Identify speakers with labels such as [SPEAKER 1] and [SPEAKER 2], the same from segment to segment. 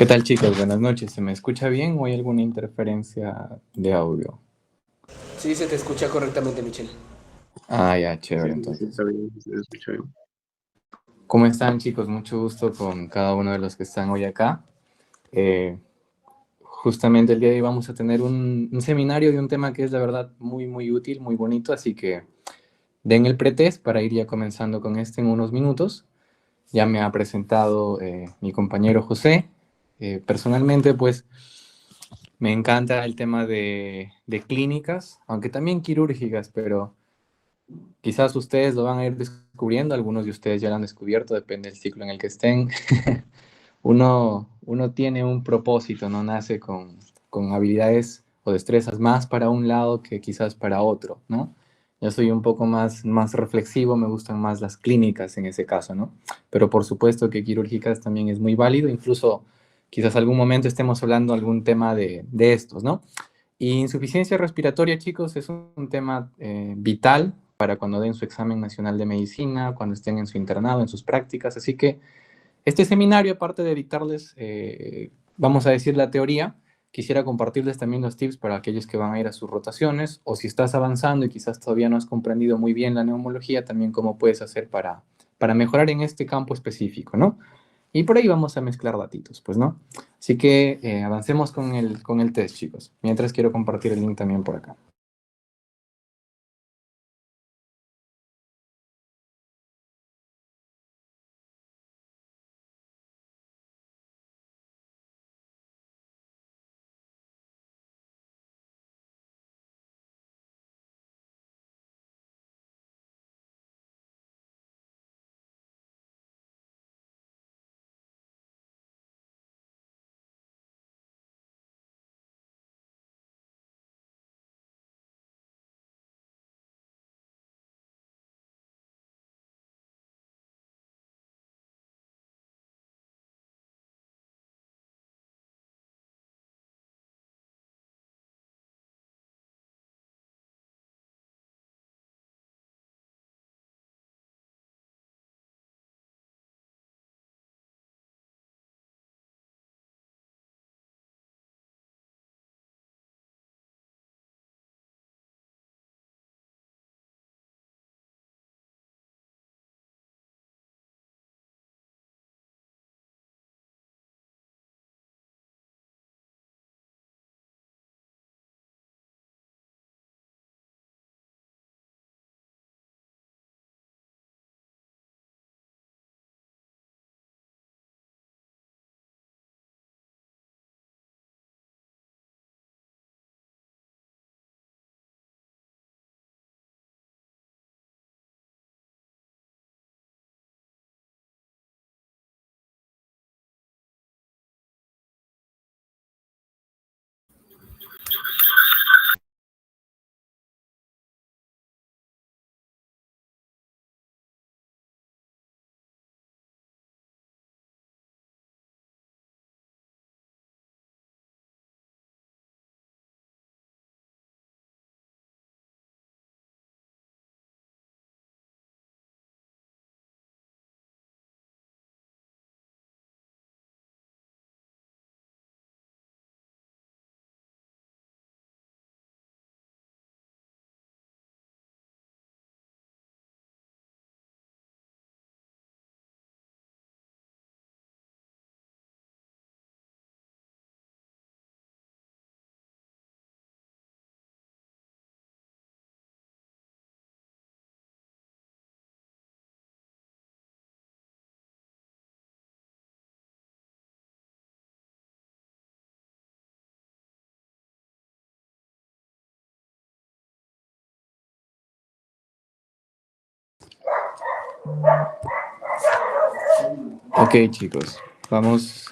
[SPEAKER 1] ¿Qué tal, chicos? Buenas noches. ¿Se me escucha bien o hay alguna interferencia de audio?
[SPEAKER 2] Sí, se te escucha correctamente, Michelle.
[SPEAKER 1] Ah, ya, chévere,
[SPEAKER 3] Sí, sí, sí,
[SPEAKER 1] entonces.
[SPEAKER 3] está bien, se escucha bien.
[SPEAKER 1] ¿Cómo están, chicos? Mucho gusto con cada uno de los que están hoy acá. Eh, Justamente el día de hoy vamos a tener un seminario de un tema que es, la verdad, muy, muy útil, muy bonito, así que den el pretest para ir ya comenzando con este en unos minutos. Ya me ha presentado mi compañero José. Personalmente, pues, me encanta el tema de clínicas, aunque también quirúrgicas, pero quizás ustedes lo van a ir descubriendo, algunos de ustedes ya lo han descubierto, depende del ciclo en el que estén. Uno tiene un propósito, no nace con habilidades o destrezas más para un lado que quizás para otro, ¿no? Yo soy un poco más reflexivo, me gustan más las clínicas en ese caso, ¿no? Pero por supuesto que quirúrgicas también es muy válido, incluso quizás algún momento estemos hablando algún tema de estos, ¿no? Y insuficiencia respiratoria, chicos, es un tema vital para cuando den su examen nacional de medicina, cuando estén en su internado, en sus prácticas. Así que este seminario, aparte de dictarles, vamos a decir, la teoría, quisiera compartirles también los tips para aquellos que van a ir a sus rotaciones, o si estás avanzando y quizás todavía no has comprendido muy bien la neumología, también cómo puedes hacer para mejorar en este campo específico, ¿no? Y por ahí vamos a mezclar datitos, pues, ¿no? Así que avancemos con el test, chicos. Mientras quiero compartir el link también por acá. Ok, chicos, vamos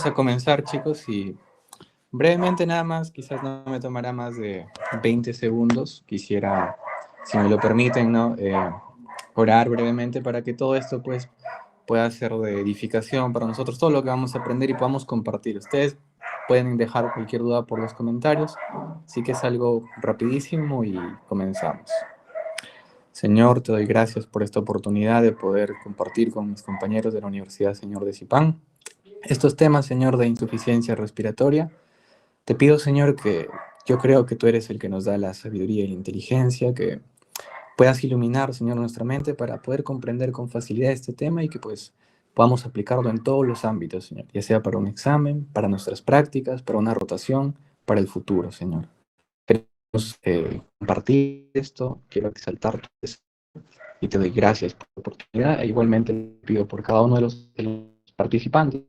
[SPEAKER 1] a comenzar, chicos, y brevemente nada más, quizás no me tomará más de 20 segundos. Quisiera, si me lo permiten, ¿no? Orar brevemente para que todo esto pues pueda ser de edificación para nosotros, todo lo que vamos a aprender y podamos compartir. Ustedes pueden dejar cualquier duda por los comentarios, así que es algo rapidísimo y comenzamos. Señor, te doy gracias por esta oportunidad de poder compartir con mis compañeros de la Universidad Señor de Zipán. estos temas, Señor, de insuficiencia respiratoria. Te pido, Señor, que yo creo que tú eres el que nos da la sabiduría y la inteligencia, que puedas iluminar, Señor, nuestra mente para poder comprender con facilidad este tema y que pues podamos aplicarlo en todos los ámbitos, Señor, ya sea para un examen, para nuestras prácticas, para una rotación, para el futuro, Señor. Queremos compartir esto, quiero exaltar tu deseo y te doy gracias por la oportunidad. E igualmente le pido por cada uno de los participantes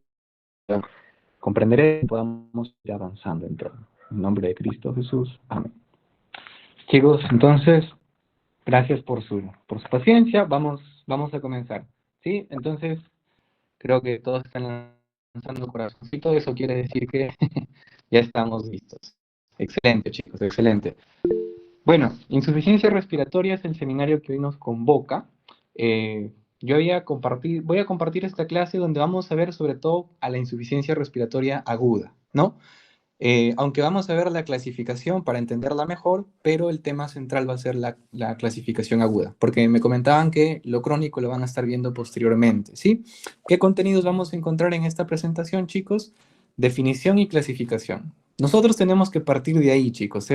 [SPEAKER 1] comprenderé y podamos ir avanzando en todo. En nombre de Cristo Jesús. Amén. Chicos, entonces, gracias por su paciencia. Vamos a comenzar. ¿Sí? Entonces, creo que todos están lanzando corazoncito. Eso quiere decir que ya estamos listos. Excelente, chicos, excelente. Bueno, insuficiencia respiratoria es el seminario que hoy nos convoca. Yo voy a compartir esta clase donde vamos a ver sobre todo a la insuficiencia respiratoria aguda, ¿no? Aunque vamos a ver la clasificación para entenderla mejor, pero el tema central va a ser la clasificación aguda, porque me comentaban que lo crónico lo van a estar viendo posteriormente, ¿sí? ¿Qué contenidos vamos a encontrar en esta presentación, chicos? Definición y clasificación. Nosotros tenemos que partir de ahí, chicos,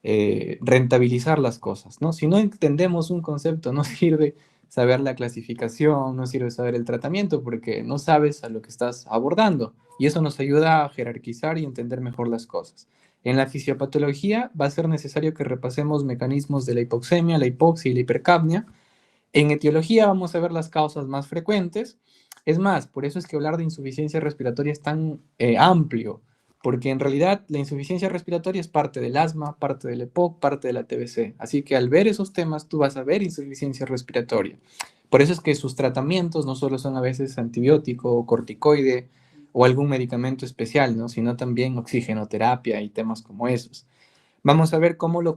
[SPEAKER 1] rentabilizar las cosas, ¿no? Si no entendemos un concepto, no sirve saber la clasificación, no sirve saber el tratamiento, porque no sabes a lo que estás abordando. Y eso nos ayuda a jerarquizar y entender mejor las cosas. En la fisiopatología va a ser necesario que repasemos mecanismos de la hipoxemia, la hipoxia y la hipercapnia. En etiología vamos a ver las causas más frecuentes. Es más, por eso es que hablar de insuficiencia respiratoria es tan amplio, porque en realidad la insuficiencia respiratoria es parte del asma, parte del EPOC, parte de la TBC. Así que al ver esos temas, tú vas a ver insuficiencia respiratoria. Por eso es que sus tratamientos no solo son a veces antibiótico o corticoide o algún medicamento especial, ¿no? Sino también oxigenoterapia y temas como esos. Vamos a ver cómo lo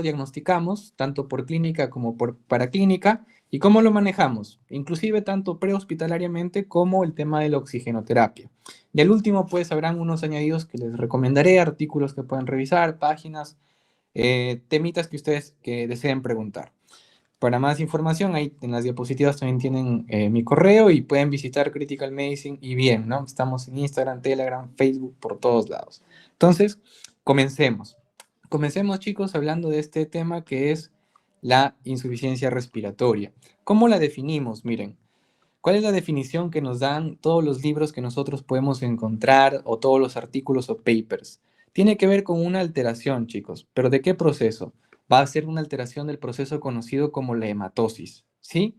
[SPEAKER 1] diagnosticamos, tanto por clínica como por paraclínica, y cómo lo manejamos, inclusive tanto prehospitalariamente como el tema de la oxigenoterapia. Y al último, pues, habrán unos añadidos que les recomendaré, artículos que pueden revisar, páginas, temitas que ustedes que deseen preguntar. Para más información, ahí en las diapositivas también tienen mi correo y pueden visitar Critical Medicine y bien, ¿no? Estamos en Instagram, Telegram, Facebook, por todos lados. Entonces, comencemos. Comencemos, chicos, hablando de este tema que es la insuficiencia respiratoria. ¿Cómo la definimos? Miren, ¿cuál es la definición que nos dan todos los libros que nosotros podemos encontrar o todos los artículos o papers? Tiene que ver con una alteración, chicos. ¿Pero de qué proceso? Va a ser una alteración del proceso conocido como la hematosis, ¿sí?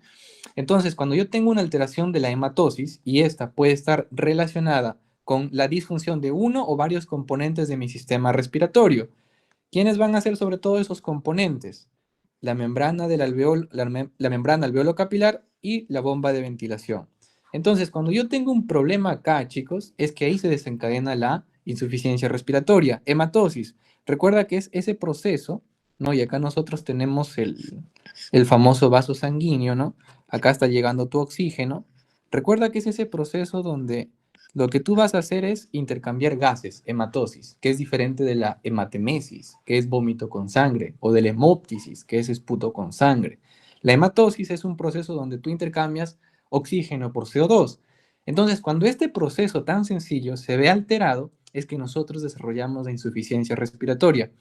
[SPEAKER 1] Entonces, cuando yo tengo una alteración de la hematosis y esta puede estar relacionada con la disfunción de uno o varios componentes de mi sistema respiratorio, ¿quiénes van a ser sobre todo esos componentes? La membrana del alveolo, la membrana alveolo capilar y la bomba de ventilación. Entonces, cuando yo tengo un problema acá, chicos, es que ahí se desencadena la insuficiencia respiratoria, hematosis. Recuerda que es ese proceso, ¿no? Y acá nosotros tenemos el famoso vaso sanguíneo, ¿no? Acá está llegando tu oxígeno. Recuerda que es ese proceso donde lo que tú vas a hacer es intercambiar gases, hematosis, que es diferente de la hematemesis, que es vómito con sangre, o de la hemóptisis, que es esputo con sangre. La hematosis es un proceso donde tú intercambias oxígeno por CO2. Entonces, cuando este proceso tan sencillo se ve alterado, es que nosotros desarrollamos la insuficiencia respiratoria.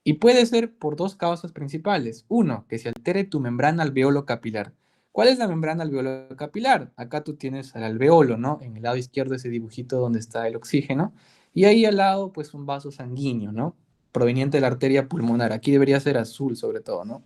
[SPEAKER 1] Y puede ser por dos causas principales. Uno, que se altere tu membrana alveolo capilar. ¿Cuál es la membrana alveolo capilar? Acá tú tienes al alveolo, ¿no? En el lado izquierdo ese dibujito donde está el oxígeno. Y ahí al lado, pues un vaso sanguíneo, ¿no? Proveniente de la arteria pulmonar. Aquí debería ser azul sobre todo, ¿no?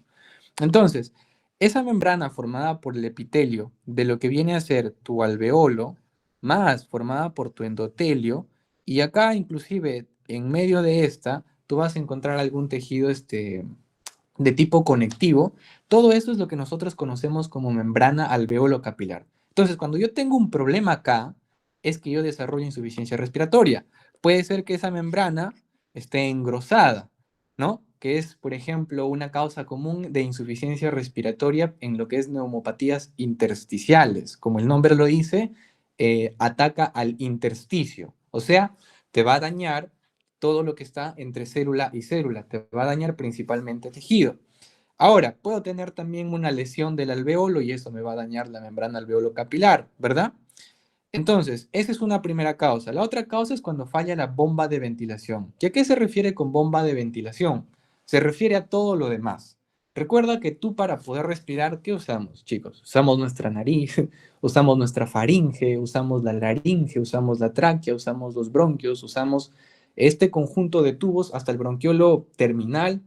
[SPEAKER 1] Entonces, esa membrana formada por el epitelio de lo que viene a ser tu alveolo, más formada por tu endotelio, y acá inclusive en medio de esta, tú vas a encontrar algún tejido de tipo conectivo. Todo eso es lo que nosotros conocemos como membrana alveolo capilar. Entonces, cuando yo tengo un problema acá, es que yo desarrollo insuficiencia respiratoria. Puede ser que esa membrana esté engrosada, ¿no? Que es, por ejemplo, una causa común de insuficiencia respiratoria en lo que es neumopatías intersticiales. Como el nombre lo dice, ataca al intersticio. O sea, te va a dañar todo lo que está entre célula y célula, te va a dañar principalmente tejido. Ahora, puedo tener también una lesión del alveolo y eso me va a dañar la membrana alveolo capilar, ¿verdad? Entonces, esa es una primera causa. La otra causa es cuando falla la bomba de ventilación. ¿Y a qué se refiere con bomba de ventilación? Se refiere a todo lo demás. Recuerda que tú para poder respirar, ¿qué usamos, chicos? Usamos nuestra nariz, usamos nuestra faringe, usamos la laringe, usamos la tráquea, usamos los bronquios, usamos este conjunto de tubos hasta el bronquiolo terminal,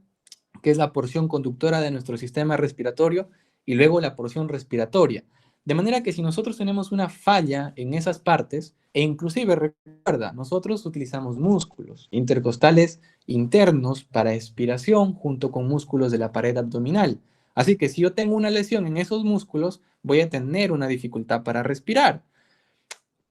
[SPEAKER 1] que es la porción conductora de nuestro sistema respiratorio, y luego la porción respiratoria. De manera que si nosotros tenemos una falla en esas partes, e inclusive recuerda, nosotros utilizamos músculos intercostales internos para expiración junto con músculos de la pared abdominal. Así que si yo tengo una lesión en esos músculos, voy a tener una dificultad para respirar.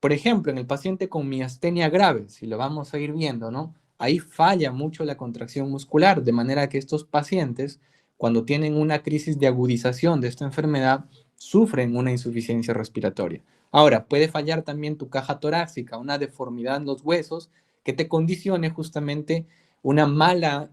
[SPEAKER 1] Por ejemplo, en el paciente con miastenia grave, si lo vamos a ir viendo, ¿no? Ahí falla mucho la contracción muscular, de manera que estos pacientes, cuando tienen una crisis de agudización de esta enfermedad, sufren una insuficiencia respiratoria. Ahora, puede fallar también tu caja torácica, una deformidad en los huesos que te condicione justamente un mal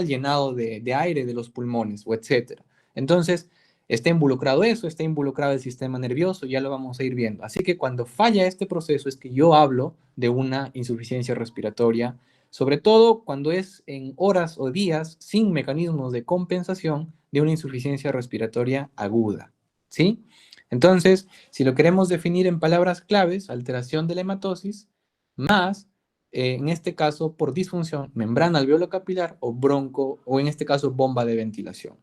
[SPEAKER 1] llenado de aire de los pulmones, o etcétera. Entonces, está involucrado eso, está involucrado el sistema nervioso, ya lo vamos a ir viendo. Así que cuando falla este proceso es que yo hablo de una insuficiencia respiratoria, sobre todo cuando es en horas o días sin mecanismos de compensación de una insuficiencia respiratoria aguda. ¿Sí? Entonces, si lo queremos definir en palabras claves, alteración de la hematosis, más, en este caso, por disfunción, membrana alveolo-capilar o bronco, o en este caso, bomba de ventilación.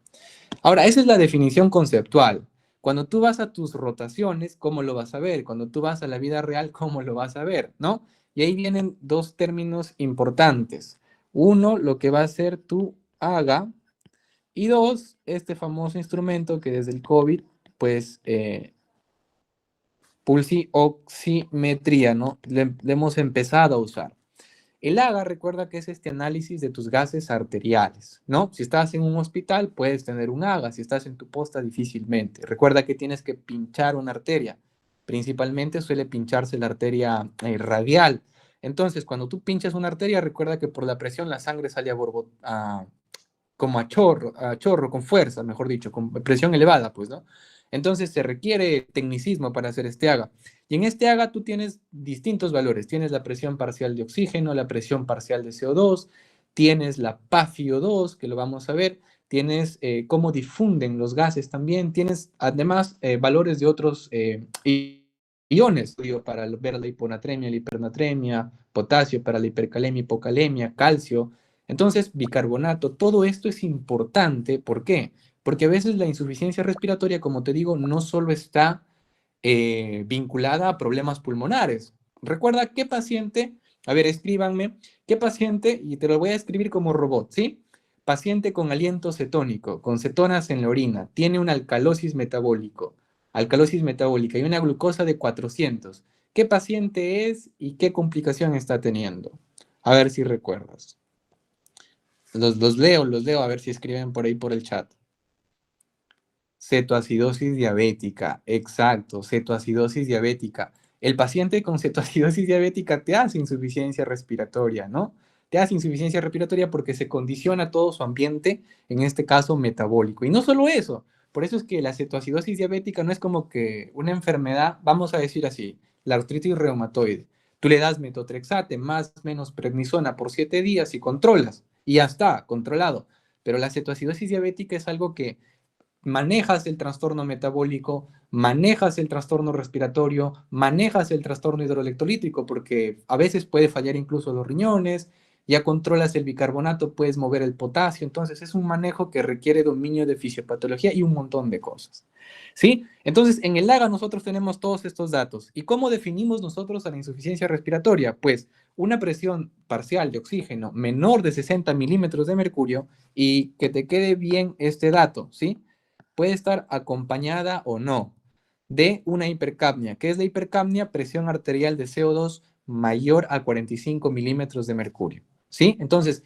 [SPEAKER 1] Ahora, esa es la definición conceptual. Cuando tú vas a tus rotaciones, ¿cómo lo vas a ver? Cuando tú vas a la vida real, ¿cómo lo vas a ver? ¿No? Y ahí vienen dos términos importantes. Uno, lo que va a ser tu AGA, y dos, este famoso instrumento que desde el COVID, pues, pulsioximetría, ¿no? Le hemos empezado a usar. El AGA, recuerda que es este análisis de tus gases arteriales, ¿no? Si estás en un hospital, puedes tener un AGA. Si estás en tu posta, difícilmente. Recuerda que tienes que pinchar una arteria. Principalmente suele pincharse la arteria radial. Entonces, cuando tú pinchas una arteria, recuerda que por la presión la sangre sale como a chorro, con fuerza, mejor dicho, con presión elevada, pues, ¿no? Entonces se requiere tecnicismo para hacer este AGA. Y en este AGA tú tienes distintos valores. Tienes la presión parcial de oxígeno, la presión parcial de CO2, tienes la PaFiO2, que lo vamos a ver, tienes cómo difunden los gases también, tienes además valores de otros iones, para ver la hiponatremia, la hipernatremia, potasio para la hipercalemia, hipocalemia, calcio. Entonces, bicarbonato, todo esto es importante. ¿Por qué? Porque a veces la insuficiencia respiratoria, como te digo, no solo está vinculada a problemas pulmonares. Recuerda qué paciente, a ver, escríbanme, qué paciente, y te lo voy a escribir como robot, ¿sí? Paciente con aliento cetónico, con cetonas en la orina, tiene una alcalosis metabólica y una glucosa de 400. ¿Qué paciente es y qué complicación está teniendo? A ver si recuerdas. Los leo, a ver si escriben por ahí por el chat. Cetoacidosis diabética, exacto, cetoacidosis diabética. El paciente con cetoacidosis diabética te hace insuficiencia respiratoria, ¿no? Te hace insuficiencia respiratoria porque se condiciona todo su ambiente, en este caso metabólico. Y no solo eso, por eso es que la cetoacidosis diabética no es como que una enfermedad, vamos a decir así, la artritis reumatoide. Tú le das metotrexate más o menos prednisona por 7 días y controlas, y ya está, controlado. Pero la cetoacidosis diabética es algo que manejas el trastorno metabólico, manejas el trastorno respiratorio, manejas el trastorno hidroelectrolítico, porque a veces puede fallar incluso los riñones, ya controlas el bicarbonato, puedes mover el potasio, entonces es un manejo que requiere dominio de fisiopatología y un montón de cosas. ¿Sí? Entonces, en el AGA nosotros tenemos todos estos datos. ¿Y cómo definimos nosotros a la insuficiencia respiratoria? Pues una presión parcial de oxígeno menor de 60 milímetros de mercurio, y que te quede bien este dato, ¿sí? Puede estar acompañada o no de una hipercapnia. ¿Qué es la hipercapnia? Presión arterial de CO2 mayor a 45 milímetros de mercurio. ¿Sí? Entonces,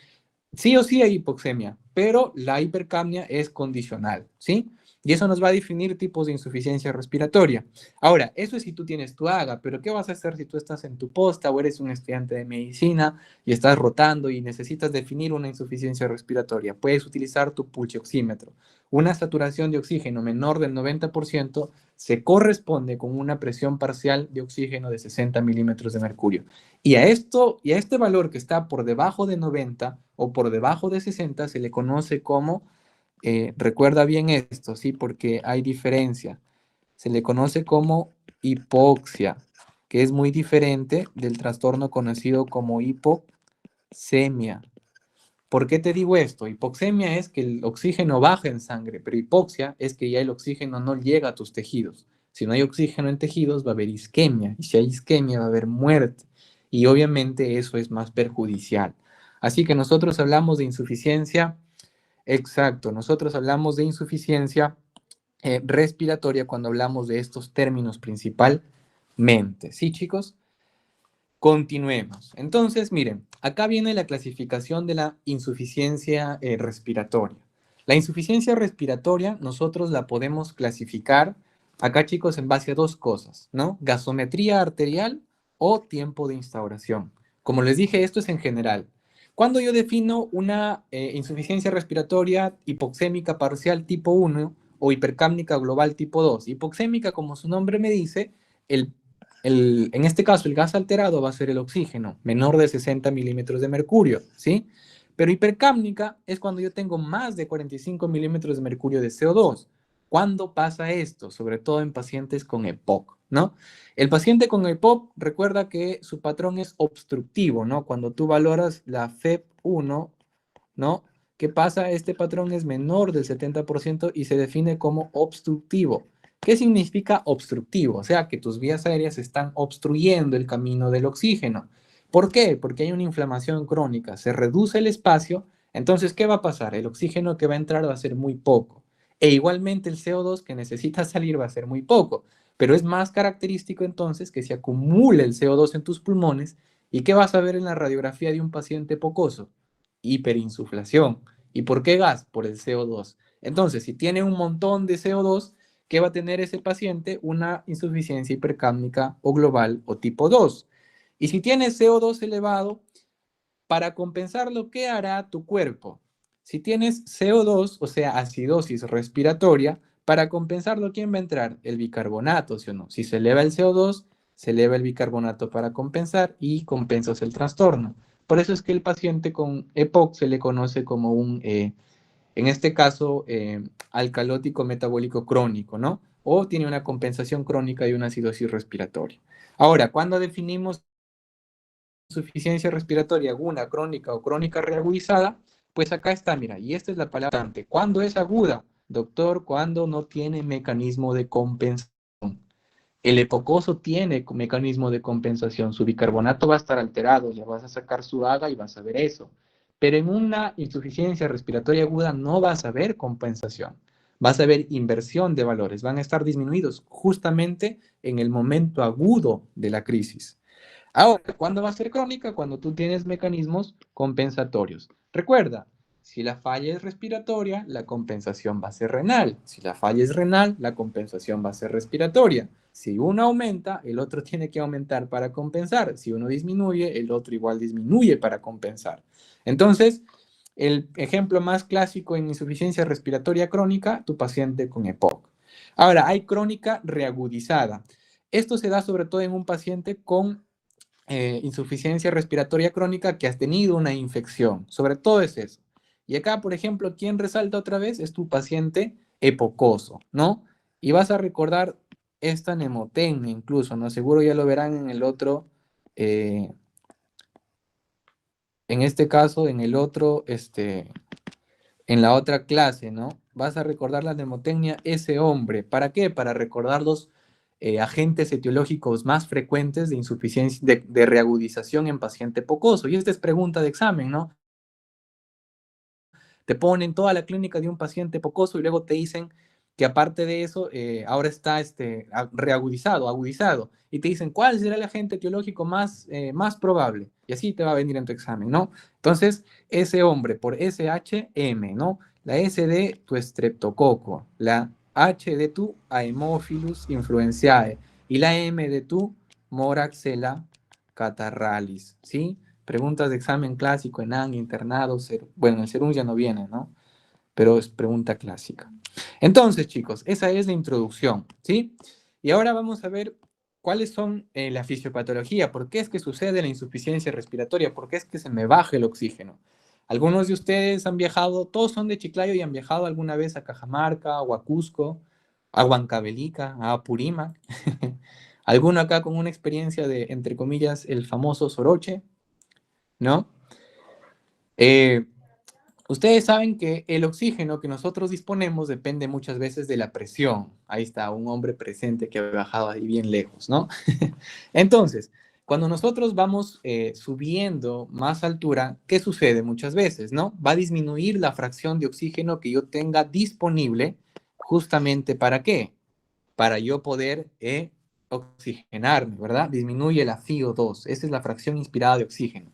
[SPEAKER 1] sí o sí hay hipoxemia, pero la hipercapnia es condicional. ¿Sí? Y eso nos va a definir tipos de insuficiencia respiratoria. Ahora, eso es si tú tienes tu AGA, pero ¿qué vas a hacer si tú estás en tu posta o eres un estudiante de medicina y estás rotando y necesitas definir una insuficiencia respiratoria? Puedes utilizar tu pulsioxímetro. Una saturación de oxígeno menor del 90% se corresponde con una presión parcial de oxígeno de 60 milímetros de mercurio. Y a este valor que está por debajo de 90 o por debajo de 60 se le conoce como, recuerda bien esto, ¿sí? Porque hay diferencia. Se le conoce como hipoxia, que es muy diferente del trastorno conocido como hipoxemia. ¿Por qué te digo esto? Hipoxemia es que el oxígeno baja en sangre, pero hipoxia es que ya el oxígeno no llega a tus tejidos. Si no hay oxígeno en tejidos, va a haber isquemia, y si hay isquemia, va a haber muerte. Y obviamente eso es más perjudicial. Así que nosotros hablamos de insuficiencia, exacto, nosotros hablamos de insuficiencia respiratoria cuando hablamos de estos términos principalmente. ¿Sí, chicos? Continuemos. Entonces, miren, acá viene la clasificación de la insuficiencia respiratoria. La insuficiencia respiratoria nosotros la podemos clasificar acá, chicos, en base a dos cosas, ¿no? Gasometría arterial o tiempo de instauración. Como les dije, esto es en general. Cuando yo defino una insuficiencia respiratoria hipoxémica parcial tipo 1 o hipercápnica global tipo 2, hipoxémica, como su nombre me dice, en este caso, el gas alterado va a ser el oxígeno, menor de 60 milímetros de mercurio, ¿sí? Pero hipercápnica es cuando yo tengo más de 45 milímetros de mercurio de CO2. ¿Cuándo pasa esto? Sobre todo en pacientes con EPOC, ¿no? El paciente con EPOC recuerda que su patrón es obstructivo, ¿no? Cuando tú valoras la FEP1, ¿no? ¿Qué pasa? Este patrón es menor del 70% y se define como obstructivo. ¿Qué significa obstructivo? O sea, que tus vías aéreas están obstruyendo el camino del oxígeno. ¿Por qué? Porque hay una inflamación crónica, se reduce el espacio, entonces, ¿qué va a pasar? El oxígeno que va a entrar va a ser muy poco. E igualmente el CO2 que necesita salir va a ser muy poco. Pero es más característico entonces que se acumule el CO2 en tus pulmones. ¿Y qué vas a ver en la radiografía de un paciente pocoso? Hiperinsuflación. ¿Y por qué gas? Por el CO2. Entonces, si tiene un montón de CO2, ¿qué va a tener ese paciente? Una insuficiencia hipercápnica o global o tipo 2. Y si tiene CO2 elevado, para compensarlo, ¿qué hará tu cuerpo? Si tienes CO2, o sea, acidosis respiratoria, para compensarlo, ¿quién va a entrar? El bicarbonato, ¿sí o no? Si se eleva el CO2, se eleva el bicarbonato para compensar y compensas el trastorno. Por eso es que el paciente con EPOC se le conoce como un, en este caso, alcalótico metabólico crónico, ¿no? O tiene una compensación crónica de una acidosis respiratoria. Ahora, ¿cuándo definimos insuficiencia respiratoria aguda, crónica o crónica reagudizada? Pues acá está, mira, y esta es la palabra. ¿Cuándo es aguda? Doctor, cuando no tiene mecanismo de compensación. El epocoso tiene mecanismo de compensación, su bicarbonato va a estar alterado, ya vas a sacar su AGA y vas a ver eso. Pero en una insuficiencia respiratoria aguda no vas a ver compensación, vas a ver inversión de valores, van a estar disminuidos justamente en el momento agudo de la crisis. Ahora, ¿cuándo va a ser crónica? Cuando tú tienes mecanismos compensatorios. Recuerda, si la falla es respiratoria, la compensación va a ser renal. Si la falla es renal, la compensación va a ser respiratoria. Si uno aumenta, el otro tiene que aumentar para compensar. Si uno disminuye, el otro igual disminuye para compensar. Entonces, el ejemplo más clásico en insuficiencia respiratoria crónica, tu paciente con EPOC. Ahora, hay crónica reagudizada. Esto se da sobre todo en un paciente con insuficiencia respiratoria crónica que has tenido una infección. Sobre todo es eso. Y acá, por ejemplo, ¿quién resalta otra vez? Es tu paciente epocoso, ¿no? Y vas a recordar esta nemotecnia incluso, ¿no? Seguro ya lo verán en el otro, eh, en este caso, en el otro, en la otra clase, ¿no? Vas a recordar la nemotecnia ese hombre. ¿Para qué? Para recordar los agentes etiológicos más frecuentes de insuficiencia, de reagudización en paciente pocoso. Y esta es pregunta de examen, ¿no? Te ponen toda la clínica de un paciente pocoso y luego te dicen que aparte de eso, ahora está reagudizado, agudizado. Y te dicen, ¿cuál será el agente etiológico más probable? Y así te va a venir en tu examen, ¿no? Entonces, ese hombre por SHM, ¿no? La S de tu estreptococo, la H de tu Haemophilus influenzae y la M de tu Moraxella catarrhalis, ¿sí? Preguntas de examen clásico en ANG, internado, bueno, el serum ya no viene, ¿no? Pero es pregunta clásica. Entonces, chicos, esa es la introducción, ¿sí? Y ahora vamos a ver cuáles son la fisiopatología, por qué es que sucede la insuficiencia respiratoria, por qué es que se me baja el oxígeno. Algunos de ustedes han viajado, todos son de Chiclayo y han viajado alguna vez a Cajamarca o a Cusco, a Huancavelica, a Apurímac. ¿Alguno acá con una experiencia de, entre comillas, el famoso soroche? ¿No? Eh, Ustedes saben que el oxígeno que nosotros disponemos depende muchas veces de la presión. Ahí está un hombre presente que ha bajado ahí bien lejos, ¿no? Entonces, cuando nosotros vamos subiendo más altura, ¿qué sucede muchas veces, no? Va a disminuir la fracción de oxígeno que yo tenga disponible, justamente ¿para qué? Para yo poder oxigenarme, ¿verdad? Disminuye la FiO2, esa es la fracción inspirada de oxígeno,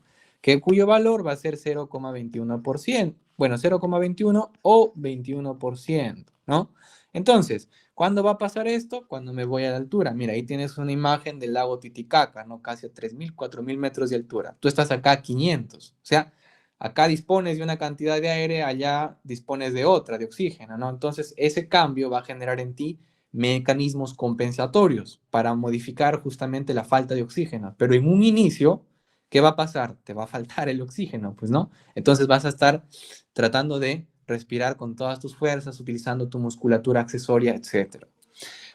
[SPEAKER 1] cuyo valor va a ser 0,21%, bueno, 0,21 o 21%, ¿no? Entonces, ¿cuándo va a pasar esto? Cuando me voy a la altura. Mira, ahí tienes una imagen del lago Titicaca, ¿no? Casi a 3.000, 4.000 metros de altura. Tú estás acá a 500, o sea, acá dispones de una cantidad de aire, allá dispones de otra, de oxígeno, ¿no? Entonces, ese cambio va a generar en ti mecanismos compensatorios para modificar justamente la falta de oxígeno. Pero en un inicio, ¿qué va a pasar? Te va a faltar el oxígeno, pues no. Entonces vas a estar tratando de respirar con todas tus fuerzas, utilizando tu musculatura accesoria, etc.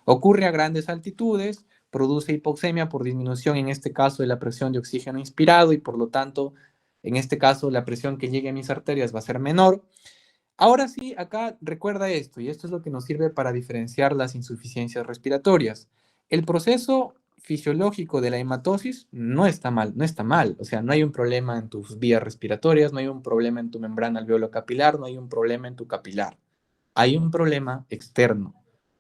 [SPEAKER 1] Ocurre a grandes altitudes, produce hipoxemia por disminución, en este caso, de la presión de oxígeno inspirado y por lo tanto, en este caso, la presión que llegue a mis arterias va a ser menor. Ahora sí, acá recuerda esto, y esto es lo que nos sirve para diferenciar las insuficiencias respiratorias. El proceso fisiológico de la hematosis no está mal, no está mal. O sea, no hay un problema en tus vías respiratorias, no hay un problema en tu membrana alveolo-capilar, no hay un problema en tu capilar. Hay un problema externo,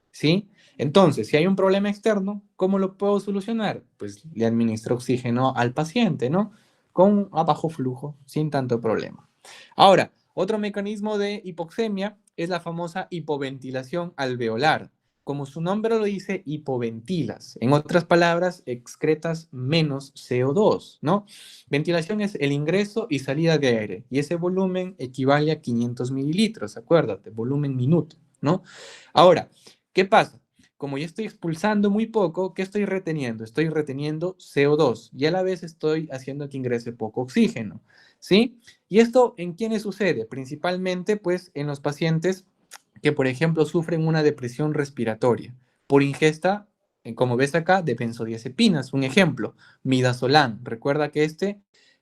[SPEAKER 1] ¿sí? Entonces, si hay un problema externo, ¿cómo lo puedo solucionar? Pues le administro oxígeno al paciente, ¿no? Con a bajo flujo, sin tanto problema. Ahora, otro mecanismo de hipoxemia es la famosa hipoventilación alveolar. Como su nombre lo dice, hipoventilas. En otras palabras, excretas menos CO2, ¿no? Ventilación es el ingreso y salida de aire, y ese volumen equivale a 500 mililitros, acuérdate, volumen minuto, ¿no? Ahora, ¿qué pasa? Como yo estoy expulsando muy poco, ¿qué estoy reteniendo? Estoy reteniendo CO2 y a la vez estoy haciendo que ingrese poco oxígeno, ¿sí? ¿Y esto en quiénes sucede? Principalmente, pues, en los pacientes que, por ejemplo, sufren una depresión respiratoria por ingesta, como ves acá, de benzodiazepinas. Un ejemplo, midazolam. Recuerda que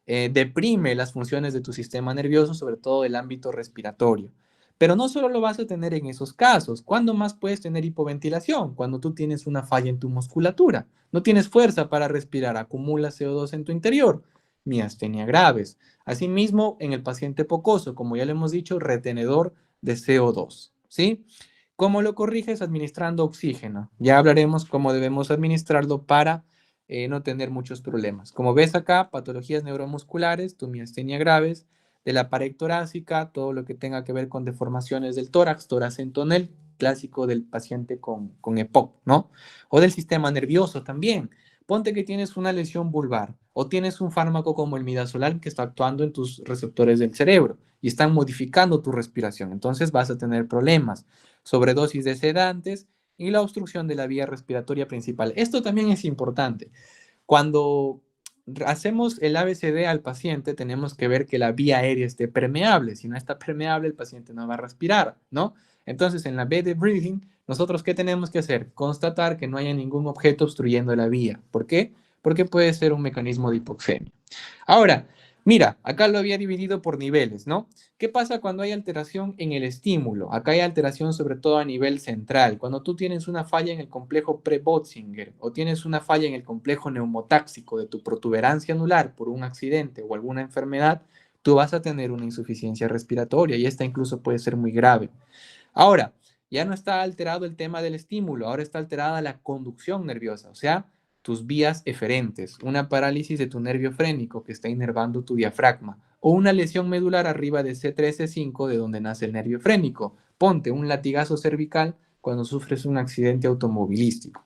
[SPEAKER 1] deprime las funciones de tu sistema nervioso, sobre todo el ámbito respiratorio. Pero no solo lo vas a tener en esos casos. ¿Cuándo más puedes tener hipoventilación? Cuando tú tienes una falla en tu musculatura. No tienes fuerza para respirar, acumulas CO2 en tu interior. Miastenia graves. Asimismo, en el paciente pocoso, como ya le hemos dicho, retenedor de CO2, ¿sí? ¿Cómo lo corriges? Administrando oxígeno. Ya hablaremos cómo debemos administrarlo para no tener muchos problemas. Como ves acá, patologías neuromusculares, tu miastenia graves, de la pared torácica, todo lo que tenga que ver con deformaciones del tórax, toracentonel, clásico del paciente con EPOC, ¿no? O del sistema nervioso también. Ponte que tienes una lesión vulvar o tienes un fármaco como el midazolam que está actuando en tus receptores del cerebro y están modificando tu respiración. Entonces vas a tener problemas, sobredosis de sedantes y la obstrucción de la vía respiratoria principal. Esto también es importante. Cuando hacemos el ABCD al paciente, tenemos que ver que la vía aérea esté permeable. Si no está permeable, el paciente no va a respirar, ¿no? Entonces, en la B de breathing, nosotros, ¿qué tenemos que hacer? Constatar que no haya ningún objeto obstruyendo la vía. ¿Por qué? Porque puede ser un mecanismo de hipoxemia. Ahora, mira, acá lo había dividido por niveles, ¿no? ¿Qué pasa cuando hay alteración en el estímulo? Acá hay alteración sobre todo a nivel central. Cuando tú tienes una falla en el complejo pre-Botzinger o tienes una falla en el complejo neumotáxico de tu protuberancia anular por un accidente o alguna enfermedad, tú vas a tener una insuficiencia respiratoria y esta incluso puede ser muy grave. Ahora, ya no está alterado el tema del estímulo, ahora está alterada la conducción nerviosa, o sea, tus vías eferentes, una parálisis de tu nervio frénico que está inervando tu diafragma, o una lesión medular arriba de C3, C5, de donde nace el nervio frénico. Ponte un latigazo cervical cuando sufres un accidente automovilístico.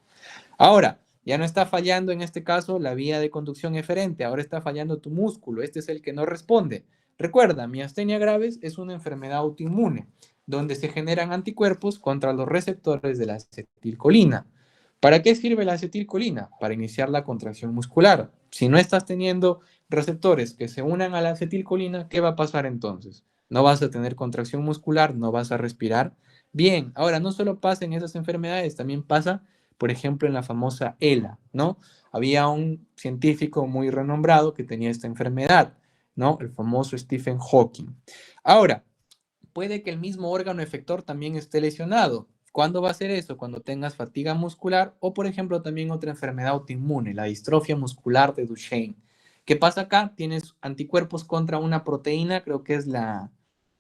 [SPEAKER 1] Ahora, ya no está fallando en este caso la vía de conducción eferente, ahora está fallando tu músculo, este es el que no responde. Recuerda, miastenia gravis es una enfermedad autoinmune, donde se generan anticuerpos contra los receptores de la acetilcolina. ¿Para qué sirve la acetilcolina? Para iniciar la contracción muscular. Si no estás teniendo receptores que se unan a la acetilcolina, ¿qué va a pasar entonces? No vas a tener contracción muscular, no vas a respirar bien. Ahora, no solo pasa en esas enfermedades, también pasa, por ejemplo, en la famosa ELA, ¿no? Había un científico muy renombrado que tenía esta enfermedad, ¿no? El famoso Stephen Hawking. Ahora, puede que el mismo órgano efector también esté lesionado. ¿Cuándo va a ser eso? Cuando tengas fatiga muscular o, por ejemplo, también otra enfermedad autoinmune, la distrofia muscular de Duchenne. ¿Qué pasa acá? Tienes anticuerpos contra una proteína, creo que es la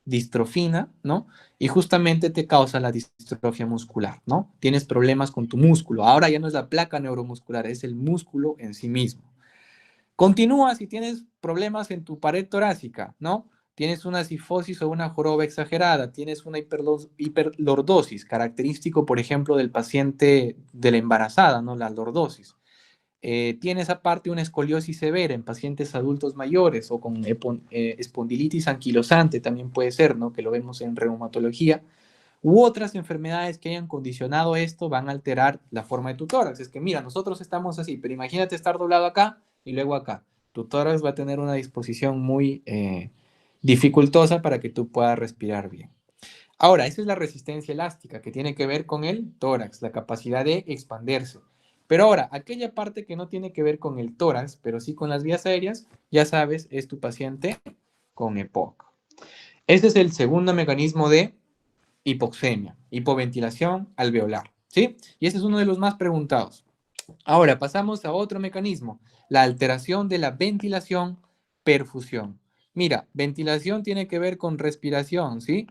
[SPEAKER 1] distrofina, ¿no? Y justamente te causa la distrofia muscular, ¿no? Tienes problemas con tu músculo. Ahora ya no es la placa neuromuscular, es el músculo en sí mismo. Continúa si tienes problemas en tu pared torácica, ¿no? Tienes una cifosis o una joroba exagerada, tienes una hiperlordosis, característico, por ejemplo, del paciente de la embarazada, ¿no? La lordosis. Tienes aparte una escoliosis severa en pacientes adultos mayores o con espondilitis anquilosante, también puede ser, ¿no? Que lo vemos en reumatología. U otras enfermedades que hayan condicionado esto van a alterar la forma de tu tórax. Es que, mira, nosotros estamos así, pero imagínate estar doblado acá y luego acá. Tu tórax va a tener una disposición muy dificultosa para que tú puedas respirar bien. Ahora, esa es la resistencia elástica que tiene que ver con el tórax, la capacidad de expandirse. Pero ahora, aquella parte que no tiene que ver con el tórax, pero sí con las vías aéreas, ya sabes, es tu paciente con EPOC. Este es el segundo mecanismo de hipoxemia, hipoventilación alveolar, ¿sí? Y ese es uno de los más preguntados. Ahora pasamos a otro mecanismo, la alteración de la ventilación, perfusión. Mira, ventilación tiene que ver con respiración, ¿sí?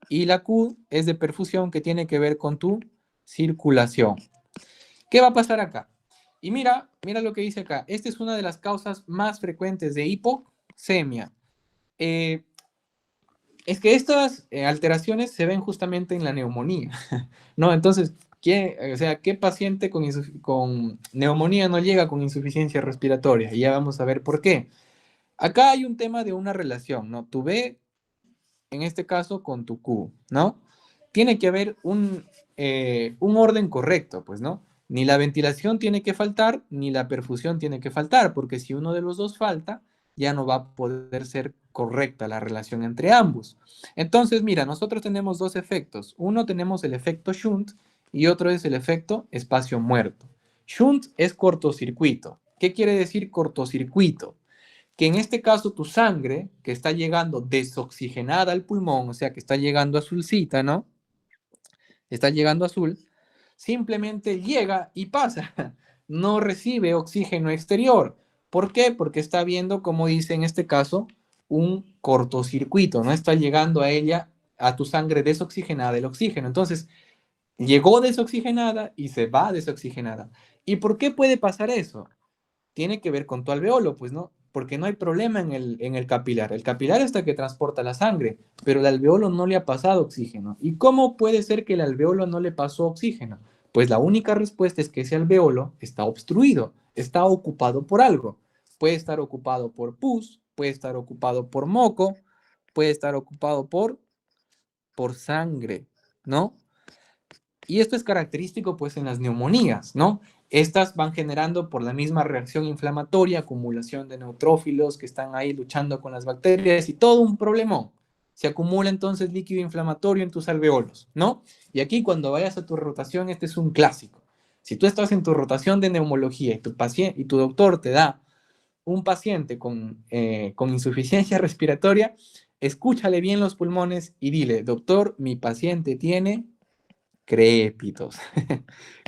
[SPEAKER 1] Y la Q es de perfusión que tiene que ver con tu circulación. ¿Qué va a pasar acá? Y mira lo que dice acá. Esta es una de las causas más frecuentes de hipoxemia. Eh, es que estas alteraciones se ven justamente en la neumonía, ¿no? Entonces, ¿qué paciente con neumonía no llega con insuficiencia respiratoria? Y ya vamos a ver por qué. Acá hay un tema de una relación, ¿no? Tu B, en este caso, con tu Q, ¿no? Tiene que haber un orden correcto, pues, ¿no? Ni la ventilación tiene que faltar, ni la perfusión tiene que faltar, porque si uno de los dos falta, ya no va a poder ser correcta la relación entre ambos. Entonces, mira, nosotros tenemos dos efectos. Uno tenemos el efecto Shunt y otro es el efecto espacio muerto. Shunt es cortocircuito. ¿Qué quiere decir cortocircuito? Que en este caso tu sangre, que está llegando desoxigenada al pulmón, o sea, que está llegando azulcita, ¿no? Está llegando azul, simplemente llega y pasa, no recibe oxígeno exterior. ¿Por qué? Porque está viendo, como dice en este caso, un cortocircuito, no está llegando a ella, a tu sangre desoxigenada el oxígeno. Entonces, llegó desoxigenada y se va desoxigenada. ¿Y por qué puede pasar eso? Tiene que ver con tu alveolo, pues no, porque no hay problema en el capilar. El capilar es el que transporta la sangre, pero el alveolo no le ha pasado oxígeno. ¿Y cómo puede ser que el alveolo no le pasó oxígeno? Pues la única respuesta es que ese alveolo está obstruido, está ocupado por algo. Puede estar ocupado por pus, puede estar ocupado por moco, puede estar ocupado por sangre, ¿no? Y esto es característico pues en las neumonías, ¿no? Estas van generando por la misma reacción inflamatoria, acumulación de neutrófilos que están ahí luchando con las bacterias y todo un problemón. Se acumula entonces líquido inflamatorio en tus alveolos, ¿no? Y aquí cuando vayas a tu rotación, este es un clásico. Si tú estás en tu rotación de neumología y tu doctor te da un paciente con insuficiencia respiratoria, escúchale bien los pulmones y dile, doctor, mi paciente tiene crépitos.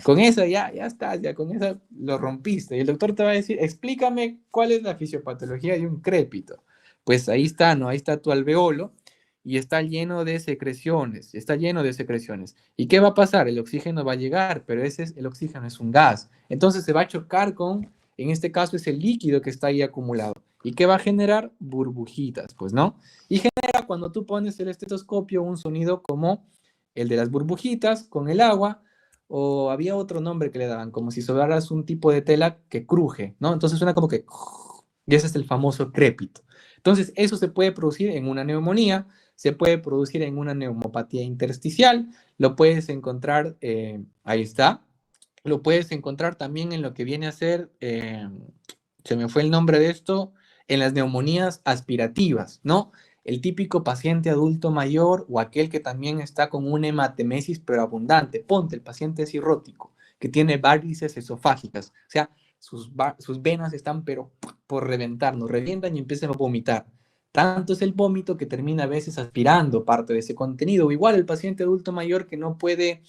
[SPEAKER 1] Con eso ya estás, ya con eso lo rompiste. Y el doctor te va a decir, explícame cuál es la fisiopatología de un crépito. Pues ahí está, ¿no? Ahí está tu alveolo y está lleno de secreciones, está lleno de secreciones. ¿Y qué va a pasar? El oxígeno va a llegar, pero el oxígeno es un gas. Entonces se va a chocar con, en este caso, es el líquido que está ahí acumulado. ¿Y qué va a generar? Burbujitas, pues, ¿no? Y genera cuando tú pones el estetoscopio un sonido como el de las burbujitas con el agua, o había otro nombre que le daban, como si sobraras un tipo de tela que cruje, ¿no? Entonces suena como que, y ese es el famoso crépito. Entonces, eso se puede producir en una neumonía, se puede producir en una neumopatía intersticial, lo puedes encontrar, ahí está, lo puedes encontrar también en lo que viene a ser, se me fue el nombre de esto, en las neumonías aspirativas, ¿no? El típico paciente adulto mayor o aquel que también está con una hematemesis pero abundante. Ponte el paciente cirrótico que tiene varices esofágicas, o sea, sus venas están pero por reventar, nos revientan y empiezan a vomitar. Tanto es el vómito que termina a veces aspirando parte de ese contenido. O igual el paciente adulto mayor que no puede,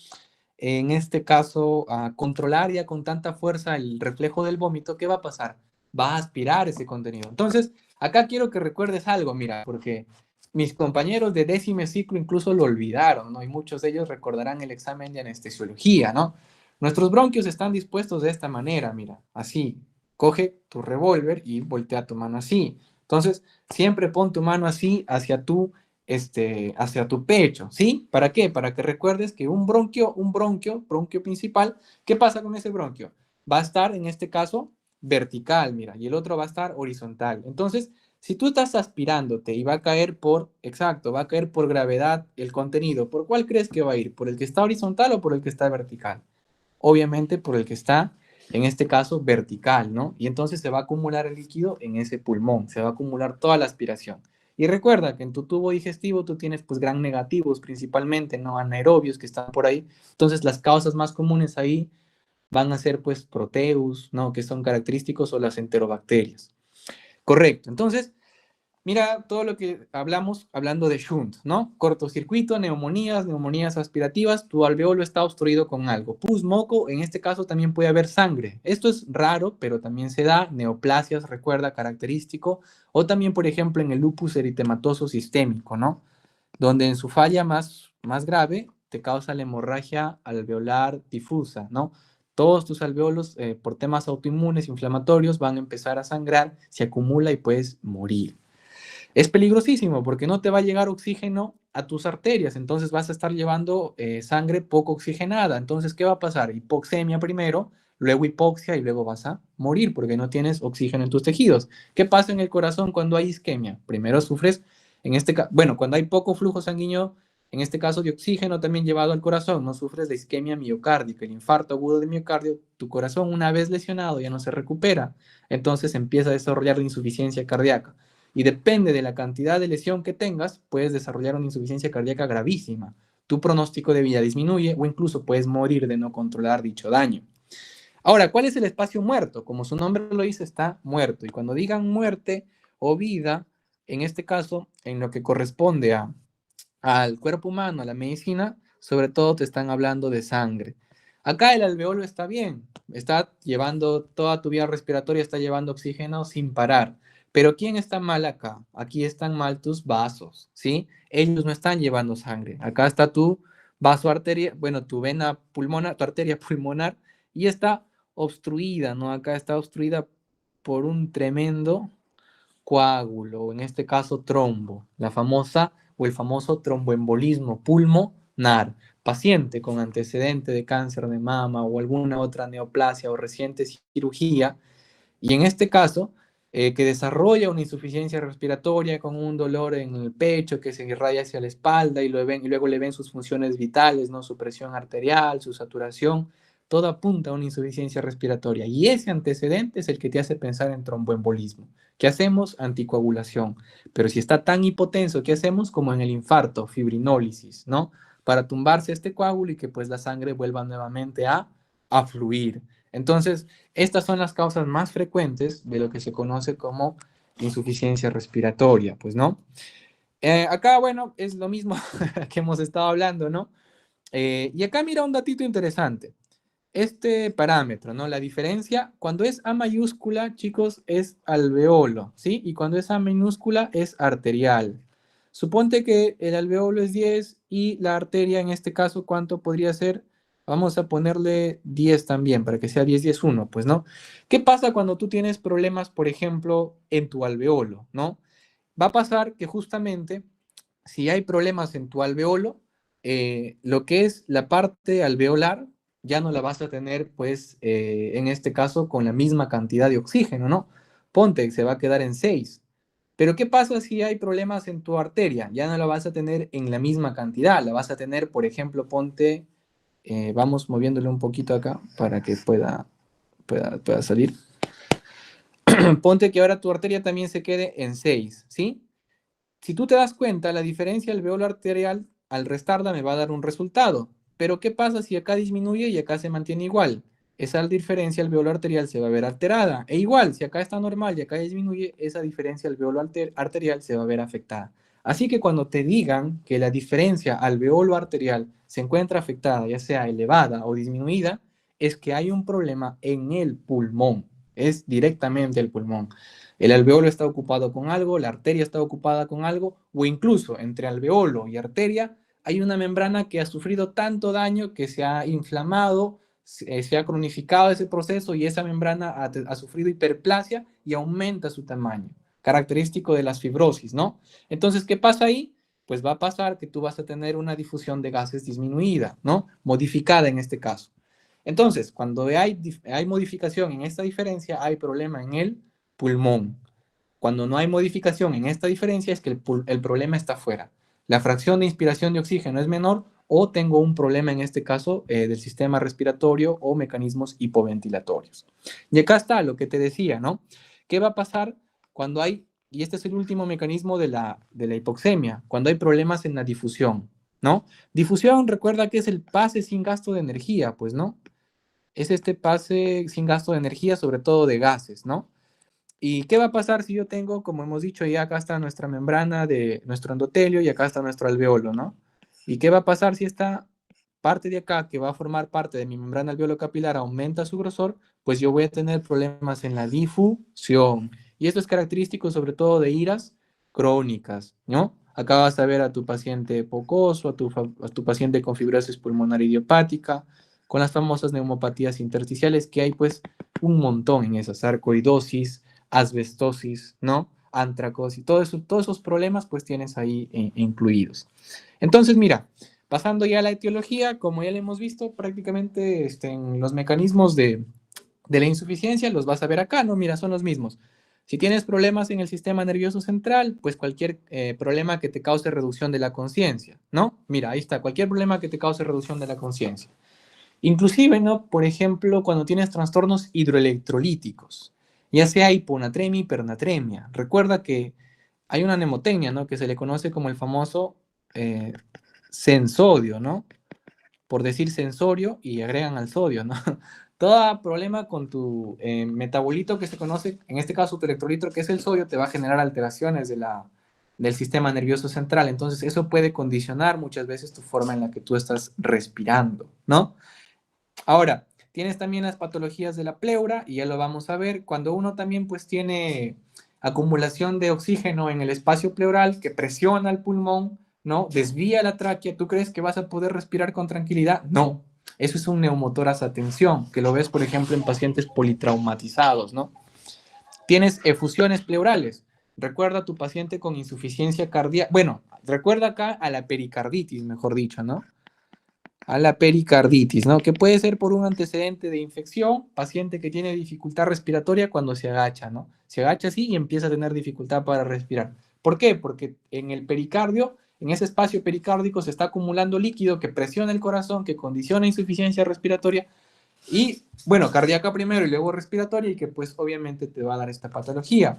[SPEAKER 1] en este caso, controlar ya con tanta fuerza el reflejo del vómito, ¿qué va a pasar? Va a aspirar ese contenido. Entonces, acá quiero que recuerdes algo, mira, porque mis compañeros de décimo ciclo incluso lo olvidaron, ¿no? Y muchos de ellos recordarán el examen de anestesiología, ¿no? Nuestros bronquios están dispuestos de esta manera, mira, así. Coge tu revólver y voltea tu mano así. Entonces, siempre pon tu mano así hacia tu pecho, ¿sí? ¿Para qué? Para que recuerdes que bronquio principal, ¿qué pasa con ese bronquio? Va a estar, en este caso, vertical, mira, y el otro va a estar horizontal. Entonces, si tú estás aspirándote y va a caer exacto, va a caer por gravedad el contenido, ¿por cuál crees que va a ir? ¿Por el que está horizontal o por el que está vertical? Obviamente por el que está, en este caso, vertical, ¿no? Y entonces se va a acumular el líquido en ese pulmón, se va a acumular toda la aspiración. Y recuerda que en tu tubo digestivo tú tienes pues gran negativos principalmente, ¿no? Anaerobios que están por ahí. Entonces las causas más comunes ahí van a ser pues proteus, ¿no? Que son característicos o las enterobacterias. Correcto. Entonces, mira todo lo que hablamos hablando de shunt, ¿no? Cortocircuito, neumonías aspirativas, tu alveolo está obstruido con algo. Pus, moco, en este caso también puede haber sangre. Esto es raro, pero también se da. Neoplasias, recuerda, característico. O también, por ejemplo, en el lupus eritematoso sistémico, ¿no? Donde en su falla más grave te causa la hemorragia alveolar difusa, ¿no? Todos tus alveolos, por temas autoinmunes, inflamatorios, van a empezar a sangrar, se acumula y puedes morir. Es peligrosísimo porque no te va a llegar oxígeno a tus arterias, entonces vas a estar llevando sangre poco oxigenada. Entonces, ¿qué va a pasar? Hipoxemia primero, luego hipoxia y luego vas a morir porque no tienes oxígeno en tus tejidos. ¿Qué pasa en el corazón cuando hay isquemia? Primero sufres, bueno, cuando hay poco flujo sanguíneo, en este caso de oxígeno también llevado al corazón, no sufres de isquemia miocárdica, el infarto agudo de miocardio, tu corazón una vez lesionado ya no se recupera, entonces empieza a desarrollar la insuficiencia cardíaca y depende de la cantidad de lesión que tengas, puedes desarrollar una insuficiencia cardíaca gravísima. Tu pronóstico de vida disminuye o incluso puedes morir de no controlar dicho daño. Ahora, ¿cuál es el espacio muerto? Como su nombre lo dice, está muerto. Y cuando digan muerte o vida, en este caso, en lo que corresponde al cuerpo humano, a la medicina, sobre todo te están hablando de sangre. Acá el alveolo está bien, está llevando toda tu vía respiratoria, está llevando oxígeno sin parar. Pero ¿quién está mal acá? Aquí están mal tus vasos, ¿sí? Ellos no están llevando sangre. Acá está tu vaso arteria, bueno, tu vena pulmonar, tu arteria pulmonar, y está obstruida, ¿no? Acá está obstruida por un tremendo coágulo, o en este caso trombo, la famosa o el famoso tromboembolismo pulmonar. Paciente con antecedente de cáncer de mama o alguna otra neoplasia o reciente cirugía, y en este caso, que desarrolla una insuficiencia respiratoria con un dolor en el pecho que se irradia hacia la espalda y luego le ven sus funciones vitales, ¿no? Su presión arterial, su saturación, todo apunta a una insuficiencia respiratoria. Y ese antecedente es el que te hace pensar en tromboembolismo. ¿Qué hacemos? Anticoagulación. Pero si está tan hipotenso, ¿qué hacemos? Como en el infarto, fibrinólisis, ¿no? Para tumbarse este coágulo y que pues la sangre vuelva nuevamente a fluir. Entonces, estas son las causas más frecuentes de lo que se conoce como insuficiencia respiratoria, pues, ¿no? Acá, bueno, es lo mismo que hemos estado hablando, ¿no? Y acá mira un datito interesante. Este parámetro, ¿no? La diferencia, cuando es A mayúscula, chicos, es alveolo, ¿sí? Y cuando es A minúscula, es arterial. Suponte que el alveolo es 10 y la arteria, en este caso, ¿cuánto podría ser? Vamos a ponerle 10 también, para que sea 10 y es 1, pues, ¿no? ¿Qué pasa cuando tú tienes problemas, por ejemplo, en tu alveolo, ¿no? Va a pasar que justamente, si hay problemas en tu alveolo, lo que es la parte alveolar ya no la vas a tener, pues, en este caso, con la misma cantidad de oxígeno, ¿no? Ponte, se va a quedar en 6. Pero ¿qué pasa si hay problemas en tu arteria? Ya no la vas a tener en la misma cantidad, la vas a tener, por ejemplo, ponte, vamos moviéndole un poquito acá para que pueda salir. Ponte que ahora tu arteria también se quede en 6, ¿sí? Si tú te das cuenta, la diferencia alveolo arterial al restarla me va a dar un resultado. Pero ¿qué pasa si acá disminuye y acá se mantiene igual? Esa diferencia alveolo arterial se va a ver alterada. E igual, si acá está normal y acá disminuye, esa diferencia alveolo arterial se va a ver afectada. Así que cuando te digan que la diferencia alveolo arterial se encuentra afectada, ya sea elevada o disminuida, es que hay un problema en el pulmón. Es directamente el pulmón. El alveolo está ocupado con algo, la arteria está ocupada con algo, o incluso entre alveolo y arteria hay una membrana que ha sufrido tanto daño que se ha inflamado, se ha cronificado ese proceso y esa membrana ha sufrido hiperplasia y aumenta su tamaño, característico de las fibrosis, ¿no? Entonces, ¿qué pasa ahí? Pues va a pasar que tú vas a tener una difusión de gases disminuida, ¿no? Modificada en este caso. Entonces, cuando hay modificación en esta diferencia, hay problema en el pulmón. Cuando no hay modificación en esta diferencia es que el problema está fuera. La fracción de inspiración de oxígeno es menor o tengo un problema en este caso del sistema respiratorio o mecanismos hipoventilatorios. Y acá está lo que te decía, ¿no? ¿Qué va a pasar cuando hay, y este es el último mecanismo de la hipoxemia, cuando hay problemas en la difusión, ¿no? Difusión, recuerda que es el pase sin gasto de energía, pues, ¿no? Es este pase sin gasto de energía, sobre todo de gases, ¿no? ¿Y qué va a pasar si yo tengo, como hemos dicho, ya acá está nuestra membrana de nuestro endotelio y acá está nuestro alveolo, ¿no? ¿Y qué va a pasar si esta parte de acá, que va a formar parte de mi membrana alveolo capilar, aumenta su grosor? Pues yo voy a tener problemas en la difusión. Y esto es característico sobre todo de iras crónicas, ¿no? Acá vas a ver a tu paciente pocoso, a tu paciente con fibrosis pulmonar idiopática, con las famosas neumopatías intersticiales, que hay pues un montón en esas, sarcoidosis, asbestosis, ¿no? Antracosis, todos esos problemas pues tienes ahí incluidos. Entonces, mira, pasando ya a la etiología, como ya le hemos visto, prácticamente en los mecanismos de la insuficiencia los vas a ver acá, ¿no? Mira, son los mismos. Si tienes problemas en el sistema nervioso central, pues cualquier problema que te cause reducción de la conciencia, ¿no? Mira, ahí está, cualquier problema que te cause reducción de la conciencia. Inclusive, ¿no? Por ejemplo, cuando tienes trastornos hidroelectrolíticos, ya sea hiponatremia, hipernatremia. Recuerda que hay una mnemotecnia, ¿no? Que se le conoce como el famoso eh, sensodio, ¿no? Por decir sensorio y agregan al sodio, ¿no? Todo problema con tu metabolito que se conoce, en este caso tu electrolito, que es el sodio, te va a generar alteraciones del sistema nervioso central. Entonces, eso puede condicionar muchas veces tu forma en la que tú estás respirando, ¿no? Ahora, tienes también las patologías de la pleura y ya lo vamos a ver. Cuando uno también pues tiene acumulación de oxígeno en el espacio pleural que presiona el pulmón, ¿no? Desvía la tráquea, ¿tú crees que vas a poder respirar con tranquilidad? No. Eso es un neumotoras a tensión, que lo ves, por ejemplo, en pacientes politraumatizados, ¿no? Tienes efusiones pleurales. Recuerda a tu paciente con insuficiencia cardíaca. Bueno, recuerda acá a la pericarditis, mejor dicho, ¿no? A la pericarditis, ¿no? Que puede ser por un antecedente de infección, paciente que tiene dificultad respiratoria cuando se agacha, ¿no? Se agacha así y empieza a tener dificultad para respirar. ¿Por qué? Porque en el pericardio, en ese espacio pericárdico se está acumulando líquido que presiona el corazón, que condiciona insuficiencia respiratoria y, bueno, cardíaca primero y luego respiratoria y que pues obviamente te va a dar esta patología.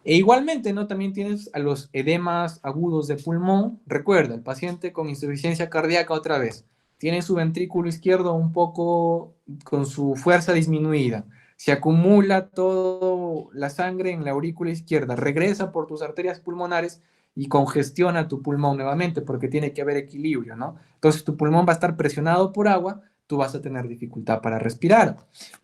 [SPEAKER 1] E igualmente, ¿no? También tienes a los edemas agudos de pulmón. Recuerda, el paciente con insuficiencia cardíaca otra vez tiene su ventrículo izquierdo un poco con su fuerza disminuida. Se acumula toda la sangre en la aurícula izquierda, regresa por tus arterias pulmonares y congestiona tu pulmón nuevamente porque tiene que haber equilibrio, ¿no? Entonces tu pulmón va a estar presionado por agua, tú vas a tener dificultad para respirar.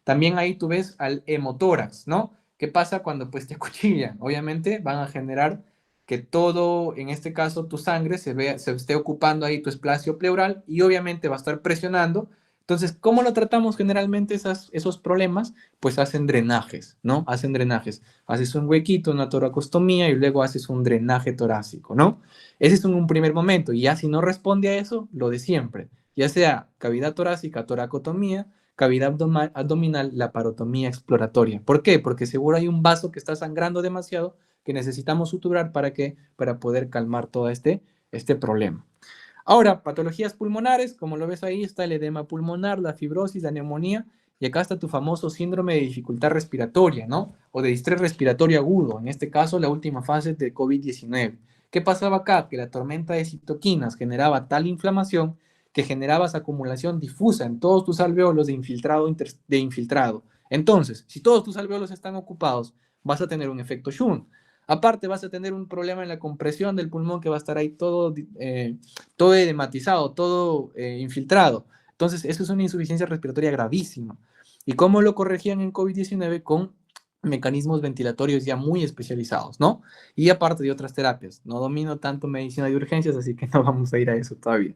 [SPEAKER 1] También ahí tú ves al hemotórax, ¿no? ¿Qué pasa cuando pues te acuchillan? Obviamente van a generar que todo, en este caso tu sangre, se esté ocupando ahí tu espacio pleural y obviamente va a estar presionando. Entonces, ¿cómo lo tratamos generalmente esos problemas? Pues hacen drenajes, ¿no? Hacen drenajes. Haces un huequito, una toracostomía y luego haces un drenaje torácico, ¿no? Ese es un primer momento. Y ya si no responde a eso, lo de siempre. Ya sea cavidad torácica, toracotomía, cavidad abdominal, laparotomía exploratoria. ¿Por qué? Porque seguro hay un vaso que está sangrando demasiado que necesitamos suturar para poder calmar todo este problema. Ahora, patologías pulmonares, como lo ves ahí, está el edema pulmonar, la fibrosis, la neumonía, y acá está tu famoso síndrome de dificultad respiratoria, ¿no? O de distrés respiratorio agudo, en este caso la última fase de COVID-19. ¿Qué pasaba acá? Que la tormenta de citoquinas generaba tal inflamación que generaba esa acumulación difusa en todos tus alveolos de infiltrado. Entonces, si todos tus alveolos están ocupados, vas a tener un efecto Shunt. Aparte, vas a tener un problema en la compresión del pulmón que va a estar ahí todo edematizado, todo infiltrado. Entonces, eso es una insuficiencia respiratoria gravísima. ¿Y cómo lo corregían en COVID-19? Con mecanismos ventilatorios ya muy especializados, ¿no? Y aparte de otras terapias. No domino tanto medicina de urgencias, así que no vamos a ir a eso todavía.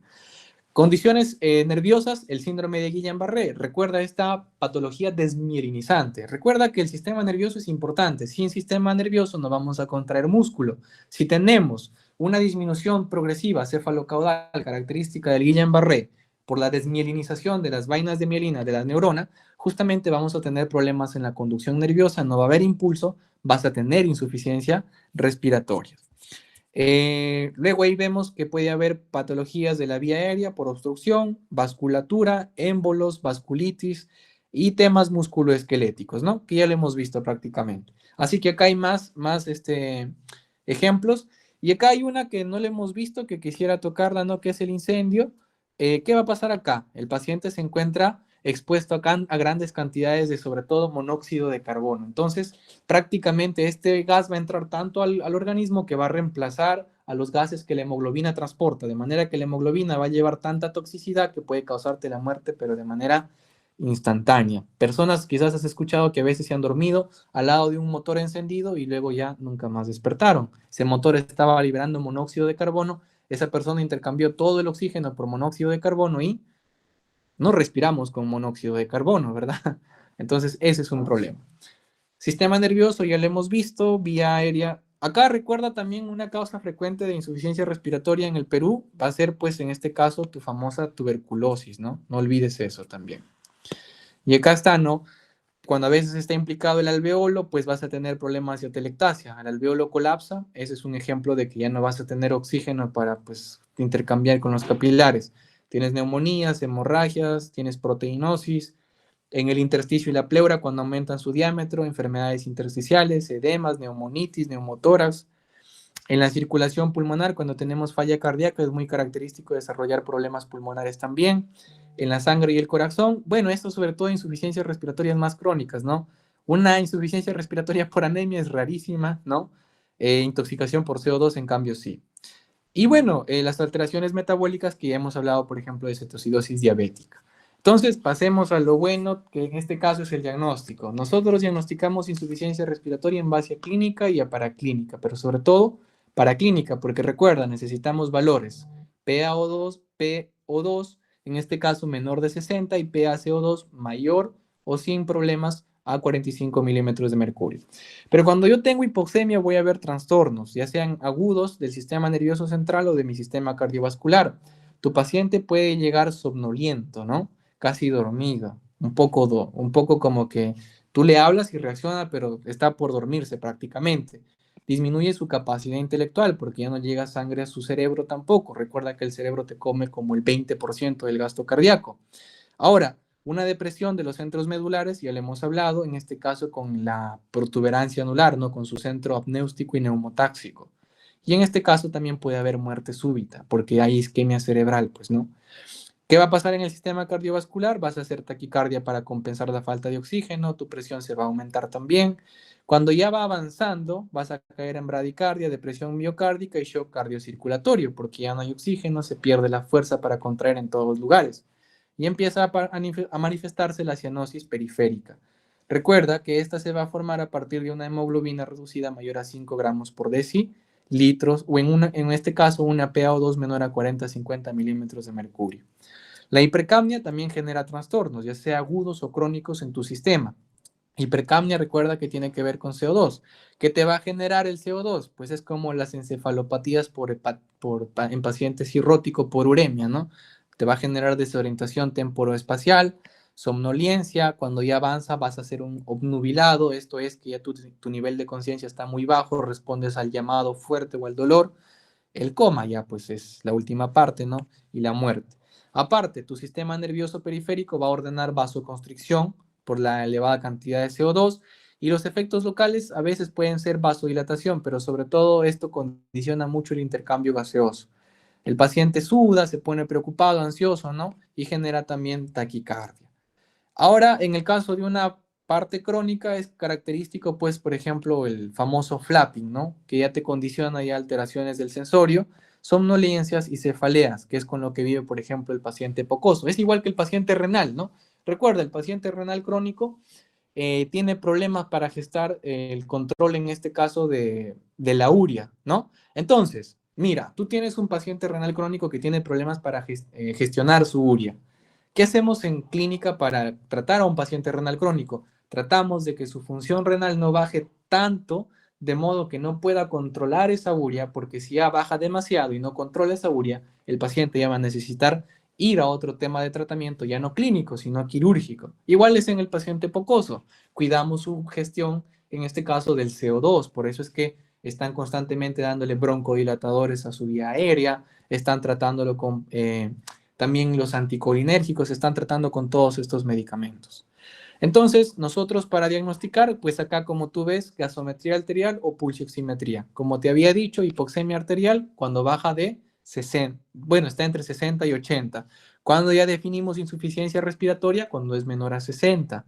[SPEAKER 1] Condiciones nerviosas, el síndrome de Guillain-Barré. Recuerda esta patología desmielinizante. Recuerda que el sistema nervioso es importante. Sin sistema nervioso no vamos a contraer músculo. Si tenemos una disminución progresiva cefalocaudal característica del Guillain-Barré por la desmielinización de las vainas de mielina de la neurona, justamente vamos a tener problemas en la conducción nerviosa, no va a haber impulso, vas a tener insuficiencia respiratoria. Luego ahí vemos que puede haber patologías de la vía aérea por obstrucción, vasculatura, émbolos, vasculitis y temas musculoesqueléticos, ¿no? Que ya lo hemos visto prácticamente. Así que acá hay más ejemplos. Y acá hay una que no le hemos visto, que quisiera tocarla, ¿no? Que es el incendio. ¿Qué va a pasar acá? El paciente se encuentra expuesto a grandes cantidades de, sobre todo, monóxido de carbono. Entonces, prácticamente este gas va a entrar tanto al organismo que va a reemplazar a los gases que la hemoglobina transporta, de manera que la hemoglobina va a llevar tanta toxicidad que puede causarte la muerte, pero de manera instantánea. Personas quizás has escuchado que a veces se han dormido al lado de un motor encendido y luego ya nunca más despertaron. Ese motor estaba liberando monóxido de carbono, esa persona intercambió todo el oxígeno por monóxido de carbono y no respiramos con monóxido de carbono, ¿verdad? Entonces ese es un problema. Sistema nervioso, ya lo hemos visto, vía aérea. Acá recuerda también una causa frecuente de insuficiencia respiratoria en el Perú, va a ser pues en este caso tu famosa tuberculosis, ¿no? No olvides eso también. Y acá está, ¿no? Cuando a veces está implicado el alveolo, pues vas a tener problemas de atelectasia. El alveolo colapsa, ese es un ejemplo de que ya no vas a tener oxígeno para pues intercambiar con los capilares. Tienes neumonías, hemorragias, tienes proteinosis, en el intersticio y la pleura cuando aumentan su diámetro, enfermedades intersticiales, edemas, neumonitis, neumotórax. En la circulación pulmonar, cuando tenemos falla cardíaca, es muy característico desarrollar problemas pulmonares también. En la sangre y el corazón, bueno, esto sobre todo insuficiencias respiratorias más crónicas, ¿no? Una insuficiencia respiratoria por anemia es rarísima, ¿no? Intoxicación por CO2, en cambio, sí. Y bueno, las alteraciones metabólicas que ya hemos hablado, por ejemplo, de cetocidosis diabética. Entonces, pasemos a lo bueno, que en este caso es el diagnóstico. Nosotros diagnosticamos insuficiencia respiratoria en base a clínica y a paraclínica, pero sobre todo paraclínica, porque recuerda, necesitamos valores PaO2, PO2, en este caso menor de 60, y PaCO2 mayor o sin problemas a 45 milímetros de mercurio. Pero cuando yo tengo hipoxemia voy a ver trastornos, ya sean agudos del sistema nervioso central o de mi sistema cardiovascular. Tu paciente puede llegar somnoliento, ¿no? Casi dormido, un poco como que tú le hablas y reacciona, pero está por dormirse prácticamente. Disminuye su capacidad intelectual porque ya no llega sangre a su cerebro tampoco. Recuerda que el cerebro te come como el 20% del gasto cardíaco. Ahora, una depresión de los centros medulares, ya le hemos hablado, en este caso con la protuberancia anular, ¿no? Con su centro apnéustico y neumotáxico. Y en este caso también puede haber muerte súbita, porque hay isquemia cerebral, pues, ¿no? ¿Qué va a pasar en el sistema cardiovascular? Vas a hacer taquicardia para compensar la falta de oxígeno, tu presión se va a aumentar también. Cuando ya va avanzando, vas a caer en bradicardia, depresión miocárdica y shock cardiocirculatorio, porque ya no hay oxígeno, se pierde la fuerza para contraer en todos los lugares. Y empieza a manifestarse la cianosis periférica. Recuerda que esta se va a formar a partir de una hemoglobina reducida mayor a 5 gramos por decilitros, o en este caso una PaO2 menor a 40-50 milímetros de mercurio. La hipercapnia también genera trastornos, ya sea agudos o crónicos en tu sistema. Hipercapnia, recuerda que tiene que ver con CO2. ¿Qué te va a generar el CO2? Pues es como las encefalopatías en pacientes cirróticos por uremia, ¿no? Te va a generar desorientación temporoespacial, somnolencia. Cuando ya avanza vas a hacer un obnubilado, esto es que ya tu nivel de conciencia está muy bajo, respondes al llamado fuerte o al dolor. El coma ya pues es la última parte, ¿no? Y la muerte. Aparte, tu sistema nervioso periférico va a ordenar vasoconstricción por la elevada cantidad de CO2 y los efectos locales a veces pueden ser vasodilatación, pero sobre todo esto condiciona mucho el intercambio gaseoso. El paciente suda, se pone preocupado, ansioso, ¿no? Y genera también taquicardia. Ahora, en el caso de una parte crónica, es característico, pues, por ejemplo, el famoso flapping, ¿no? Que ya te condiciona ya alteraciones del sensorio, somnolencias y cefaleas, que es con lo que vive, por ejemplo, el paciente pocoso. Es igual que el paciente renal, ¿no? Recuerda, el paciente renal crónico tiene problemas para gestar el control, en este caso, de la urea, ¿no? Entonces, mira, tú tienes un paciente renal crónico que tiene problemas para gestionar su urea. ¿Qué hacemos en clínica para tratar a un paciente renal crónico? Tratamos de que su función renal no baje tanto, de modo que no pueda controlar esa urea, porque si ya baja demasiado y no controla esa urea, el paciente ya va a necesitar ir a otro tema de tratamiento, ya no clínico, sino quirúrgico. Igual es en el paciente pocoso. Cuidamos su gestión, en este caso del CO2, por eso es que están constantemente dándole broncodilatadores a su vía aérea, están tratándolo con también los anticolinérgicos, están tratando con todos estos medicamentos. Entonces, nosotros para diagnosticar, pues acá como tú ves, gasometría arterial o pulsioximetría. Como te había dicho, hipoxemia arterial cuando baja de 60, bueno, está entre 60 y 80. Cuando ya definimos insuficiencia respiratoria, cuando es menor a 60.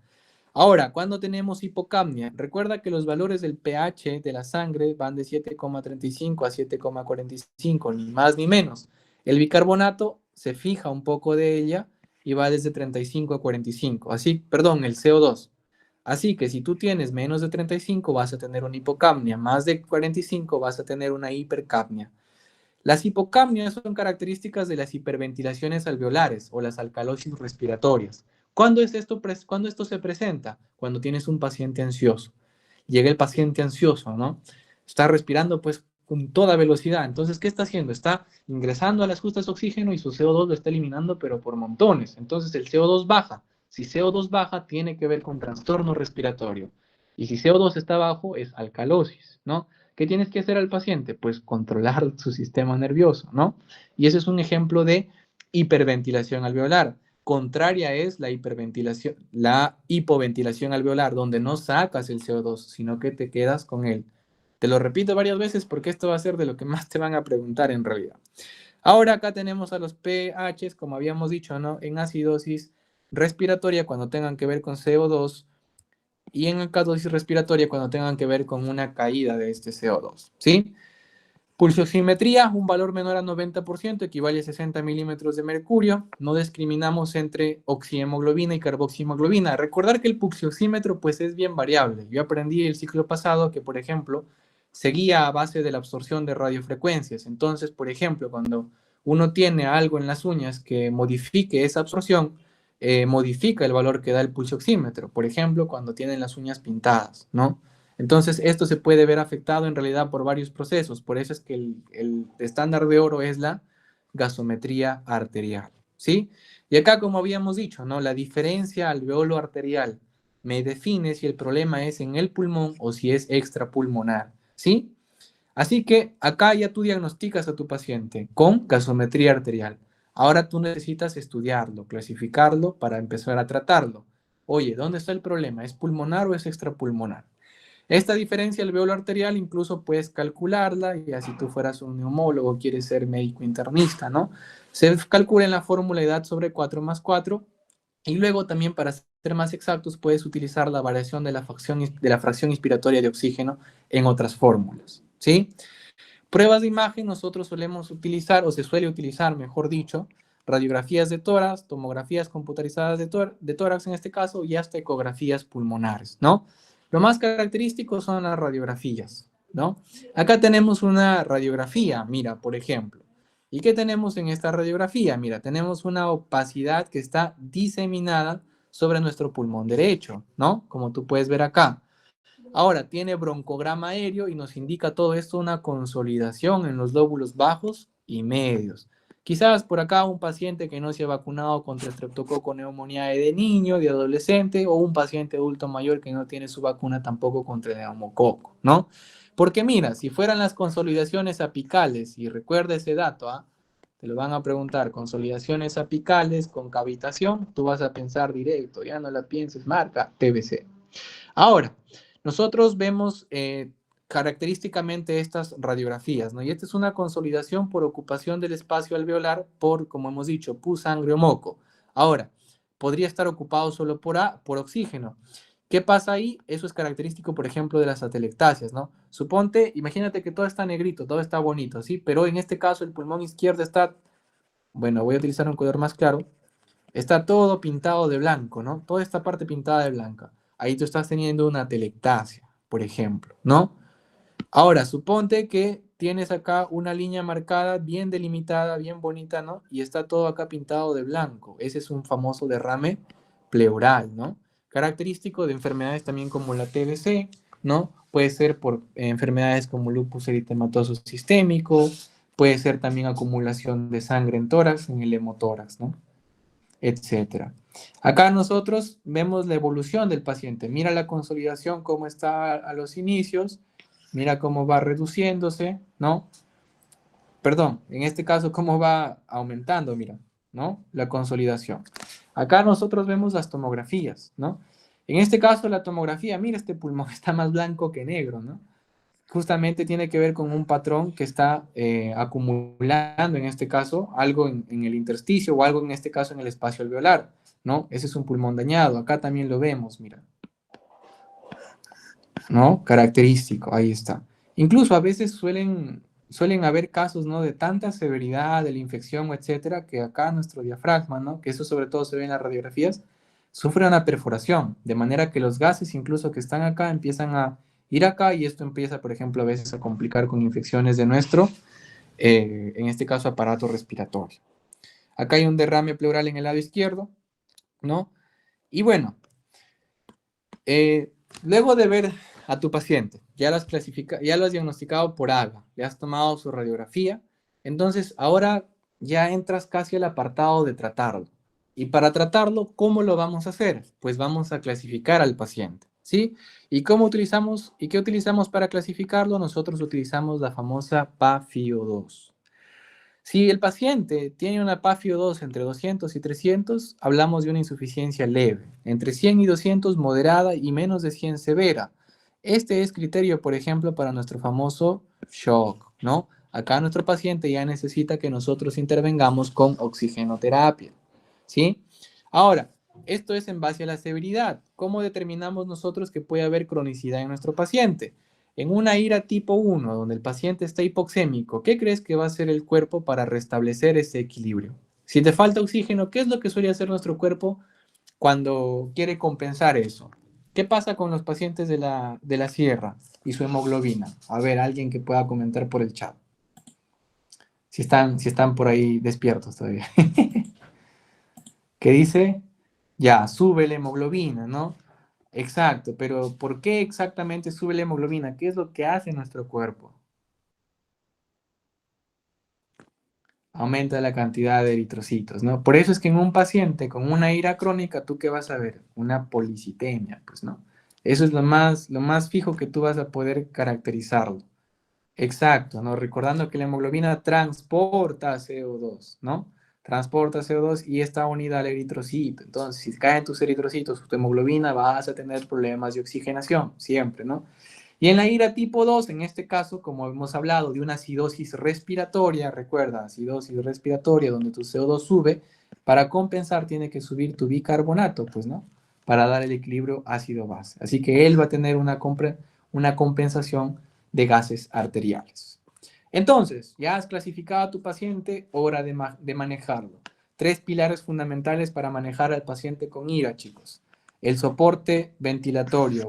[SPEAKER 1] Ahora, cuando tenemos hipocapnia, recuerda que los valores del pH de la sangre van de 7,35 a 7,45, ni más ni menos. El bicarbonato se fija un poco de ella y va desde 35 a 45. Así, perdón, el CO2. Así que si tú tienes menos de 35 vas a tener una hipocapnia, más de 45 vas a tener una hipercapnia. Las hipocapnias son características de las hiperventilaciones alveolares o las alcalosis respiratorias. ¿Cuándo esto se presenta? Cuando tienes un paciente ansioso. Llega el paciente ansioso, ¿no? Está respirando pues con toda velocidad. Entonces, ¿qué está haciendo? Está ingresando a las justas de oxígeno y su CO2 lo está eliminando, pero por montones. Entonces, el CO2 baja. Si CO2 baja, tiene que ver con trastorno respiratorio. Y si CO2 está bajo, es alcalosis, ¿no? ¿Qué tienes que hacer al paciente? Pues controlar su sistema nervioso, ¿no? Y ese es un ejemplo de hiperventilación alveolar. Contraria es la hiperventilación, la hipoventilación alveolar, donde no sacas el CO2, sino que te quedas con él. Te lo repito varias veces porque esto va a ser de lo que más te van a preguntar en realidad. Ahora acá tenemos a los pHs, como habíamos dicho, ¿no? En acidosis respiratoria cuando tengan que ver con CO2 y en alcalosis respiratoria cuando tengan que ver con una caída de este CO2, ¿sí? Pulsioximetría, un valor menor a 90%, equivale a 60 milímetros de mercurio. No discriminamos entre oxihemoglobina y carboxihemoglobina. Recordar que el pulsioxímetro pues es bien variable. Yo aprendí el ciclo pasado que, por ejemplo, seguía a base de la absorción de radiofrecuencias. Entonces, por ejemplo, cuando uno tiene algo en las uñas que modifique esa absorción, modifica el valor que da el pulsioxímetro. Por ejemplo, cuando tienen las uñas pintadas, ¿no? Entonces, esto se puede ver afectado en realidad por varios procesos. Por eso es que el estándar de oro es la gasometría arterial, ¿sí? Y acá, como habíamos dicho, ¿no? La diferencia alveolo arterial me define si el problema es en el pulmón o si es extrapulmonar, ¿sí? Así que acá ya tú diagnosticas a tu paciente con gasometría arterial. Ahora tú necesitas estudiarlo, clasificarlo para empezar a tratarlo. Oye, ¿dónde está el problema? ¿Es pulmonar o es extrapulmonar? Esta diferencia alveolo arterial incluso puedes calcularla, y así tú fueras un neumólogo, quieres ser médico internista, ¿no? Se calcula en la fórmula edad sobre 4 más 4, y luego también para ser más exactos puedes utilizar la variación de la fracción inspiratoria de oxígeno en otras fórmulas, ¿sí? Pruebas de imagen nosotros solemos utilizar, o se suele utilizar, mejor dicho, radiografías de tórax, tomografías computarizadas de tórax en este caso, y hasta ecografías pulmonares, ¿no? Lo más característico son las radiografías, ¿no? Acá tenemos una radiografía, mira, por ejemplo. ¿Y qué tenemos en esta radiografía? Mira, tenemos una opacidad que está diseminada sobre nuestro pulmón derecho, ¿no? Como tú puedes ver acá. Ahora, tiene broncograma aéreo y nos indica todo esto una consolidación en los lóbulos bajos y medios. Quizás por acá un paciente que no se ha vacunado contra estreptococo neumoniae de niño, de adolescente, o un paciente adulto mayor que no tiene su vacuna tampoco contra el neumococo, ¿no? Porque mira, si fueran las consolidaciones apicales, y recuerda ese dato, ¿ah? Te lo van a preguntar, consolidaciones apicales con cavitación, tú vas a pensar directo, ya no la pienses, marca PVC. Ahora, nosotros vemos característicamente estas radiografías, ¿no? Y esta es una consolidación por ocupación del espacio alveolar por, como hemos dicho, pus, sangre o moco. Ahora, podría estar ocupado solo por oxígeno. ¿Qué pasa ahí? Eso es característico, por ejemplo, de las atelectasias, ¿no? Suponte, imagínate que todo está negrito, todo está bonito, ¿sí? Pero en este caso el pulmón izquierdo está, bueno, voy a utilizar un color más claro, está todo pintado de blanco, ¿no? Toda esta parte pintada de blanca. Ahí tú estás teniendo una atelectasia, por ejemplo, ¿no? Ahora, suponte que tienes acá una línea marcada, bien delimitada, bien bonita, ¿no? Y está todo acá pintado de blanco. Ese es un famoso derrame pleural, ¿no? Característico de enfermedades también como la TBC, ¿no? Puede ser por enfermedades como lupus eritematoso sistémico, puede ser también acumulación de sangre en tórax, en el hemotórax, ¿no? Etcétera. Acá nosotros vemos la evolución del paciente. Mira la consolidación, cómo está a los inicios, mira cómo va reduciéndose, ¿no? Perdón, en este caso, cómo va aumentando, mira, ¿no? La consolidación. Acá nosotros vemos las tomografías, ¿no? En este caso, la tomografía, mira, este pulmón está más blanco que negro, ¿no? Justamente tiene que ver con un patrón que está acumulando, en este caso, algo en el intersticio o algo en este caso en el espacio alveolar, ¿no? Ese es un pulmón dañado. Acá también lo vemos, mira, ¿no? Característico, ahí está. Incluso a veces suelen haber casos, ¿no? De tanta severidad de la infección, etcétera, que acá nuestro diafragma, ¿no? Que eso sobre todo se ve en las radiografías, sufre una perforación, de manera que los gases incluso que están acá empiezan a ir acá y esto empieza, por ejemplo, a veces a complicar con infecciones de nuestro, en este caso, aparato respiratorio. Acá hay un derrame pleural en el lado izquierdo, ¿no? Y bueno, luego de ver a tu paciente, ya lo has diagnosticado por AGA, le has tomado su radiografía, entonces ahora ya entras casi al apartado de tratarlo. Y para tratarlo, ¿cómo lo vamos a hacer? Pues vamos a clasificar al paciente, ¿sí? ¿Y cómo utilizamos y qué utilizamos para clasificarlo? Nosotros utilizamos la famosa PAFIO2. Si el paciente tiene una PAFIO2 entre 200 y 300, hablamos de una insuficiencia leve, entre 100 y 200 moderada y menos de 100 severa. Este es criterio, por ejemplo, para nuestro famoso shock, ¿no? Acá nuestro paciente ya necesita que nosotros intervengamos con oxigenoterapia, ¿sí? Ahora, esto es en base a la severidad. ¿Cómo determinamos nosotros que puede haber cronicidad en nuestro paciente? En una ira tipo 1, donde el paciente está hipoxémico, ¿qué crees que va a hacer el cuerpo para restablecer ese equilibrio? Si te falta oxígeno, ¿qué es lo que suele hacer nuestro cuerpo cuando quiere compensar eso? ¿Qué pasa con los pacientes de la sierra y su hemoglobina? A ver, alguien que pueda comentar por el chat. Si están por ahí despiertos todavía. ¿Qué dice? Ya, sube la hemoglobina, ¿no? Exacto, pero ¿por qué exactamente sube la hemoglobina? ¿Qué es lo que hace nuestro cuerpo? Aumenta la cantidad de eritrocitos, ¿no? Por eso es que en un paciente con una ira crónica, ¿tú qué vas a ver? Una policitemia, pues, ¿no? Eso es lo más fijo que tú vas a poder caracterizarlo. Exacto, ¿no? Recordando que la hemoglobina transporta CO2, ¿no? Transporta CO2 y está unida al eritrocito. Entonces, si caen tus eritrocitos, tu hemoglobina, vas a tener problemas de oxigenación, siempre, ¿no? Y en la ira tipo 2, en este caso, como hemos hablado de una acidosis respiratoria, recuerda, acidosis respiratoria, donde tu CO2 sube, para compensar tiene que subir tu bicarbonato, pues, ¿no? Para dar el equilibrio ácido-base. Así que él va a tener una compensación de gases arteriales. Entonces, ya has clasificado a tu paciente, hora de manejarlo. 3 pilares fundamentales para manejar al paciente con ira, chicos. El soporte ventilatorio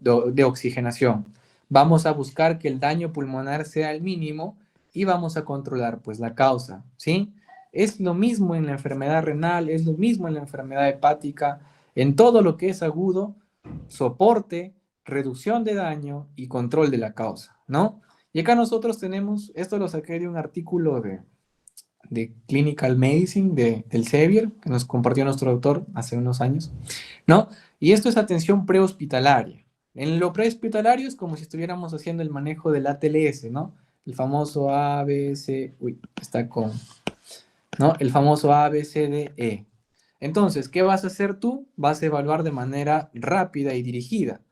[SPEAKER 1] de oxigenación. Vamos a buscar que el daño pulmonar sea el mínimo y vamos a controlar pues la causa, ¿sí? Es lo mismo en la enfermedad renal, es lo mismo en la enfermedad hepática, en todo lo que es agudo, soporte, reducción de daño y control de la causa, ¿no? Y acá nosotros tenemos, esto lo saqué de un artículo de Clinical Medicine del Sevier, que nos compartió nuestro doctor hace unos años, ¿no? Y esto es atención prehospitalaria. En lo prehospitalario es como si estuviéramos haciendo el manejo del ATLS, ¿no? El famoso ABC, uy, está con, ¿no? El famoso ABCDE. Entonces, ¿qué vas a hacer tú? Vas a evaluar de manera rápida y dirigida.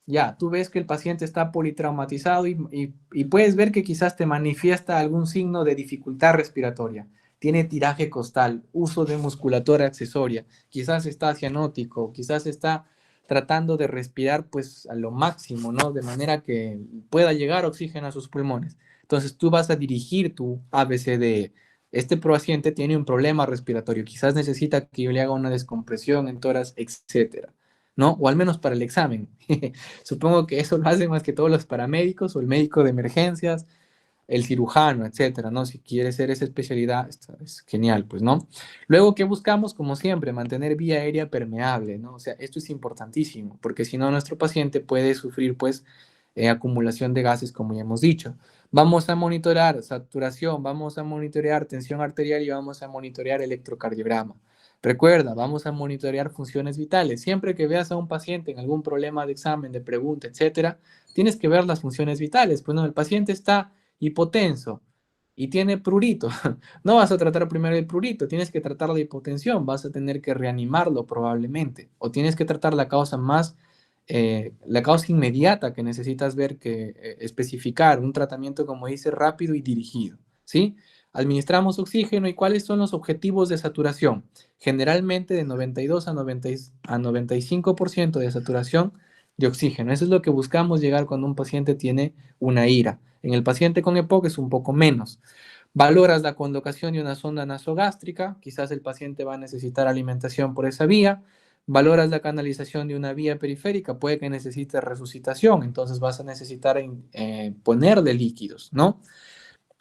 [SPEAKER 1] Ya, tú ves que el paciente está politraumatizado y puedes ver que quizás te manifiesta algún signo de dificultad respiratoria. Tiene tiraje costal, uso de musculatura accesoria, quizás está cianótico, quizás está tratando de respirar pues a lo máximo, ¿no? De manera que pueda llegar oxígeno a sus pulmones. Entonces tú vas a dirigir tu ABCDE. Este paciente tiene un problema respiratorio, quizás necesita que yo le haga una descompresión en tórax, etcétera, ¿no? O al menos para el examen. Supongo que eso lo hacen más que todos los paramédicos o el médico de emergencias, el cirujano, etcétera, ¿no? Si quiere ser esa especialidad, es genial, pues, ¿no? Luego, ¿qué buscamos? Como siempre, mantener vía aérea permeable, ¿no? O sea, esto es importantísimo, porque si no, nuestro paciente puede sufrir, pues, acumulación de gases, como ya hemos dicho. Vamos a monitorear saturación, vamos a monitorear tensión arterial y vamos a monitorear electrocardiograma. Recuerda, vamos a monitorear funciones vitales. Siempre que veas a un paciente en algún problema de examen, de pregunta, etcétera, tienes que ver las funciones vitales. Pues no, el paciente está hipotenso y tiene prurito. No vas a tratar primero el prurito, tienes que tratar la hipotensión, vas a tener que reanimarlo probablemente, o tienes que tratar la causa más la causa inmediata que necesitas ver que especificar un tratamiento, como dice, rápido y dirigido, ¿sí? Administramos oxígeno y cuáles son los objetivos de saturación. Generalmente de 92 a 95% de saturación de oxígeno. Eso es lo que buscamos llegar cuando un paciente tiene una IRA. En el paciente con EPOC es un poco menos. Valoras la colocación de una sonda nasogástrica, quizás el paciente va a necesitar alimentación por esa vía. Valoras la canalización de una vía periférica, puede que necesite resucitación, entonces vas a necesitar ponerle líquidos, ¿no?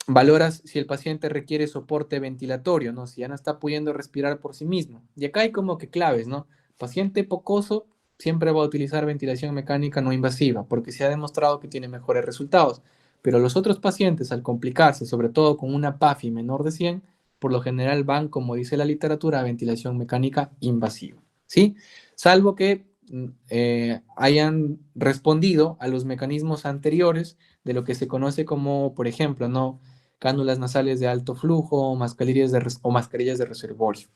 [SPEAKER 1] Valoras si el paciente requiere soporte ventilatorio, ¿no? Si ya no está pudiendo respirar por sí mismo. Y acá hay como que claves, ¿no? Paciente pocoso siempre va a utilizar ventilación mecánica no invasiva, porque se ha demostrado que tiene mejores resultados. Pero los otros pacientes, al complicarse, sobre todo con una PAFI menor de 100, por lo general van, como dice la literatura, a ventilación mecánica invasiva, ¿sí? Salvo que hayan respondido a los mecanismos anteriores de lo que se conoce como, por ejemplo, ¿no? Cánulas nasales de alto flujo o mascarillas de reservorio.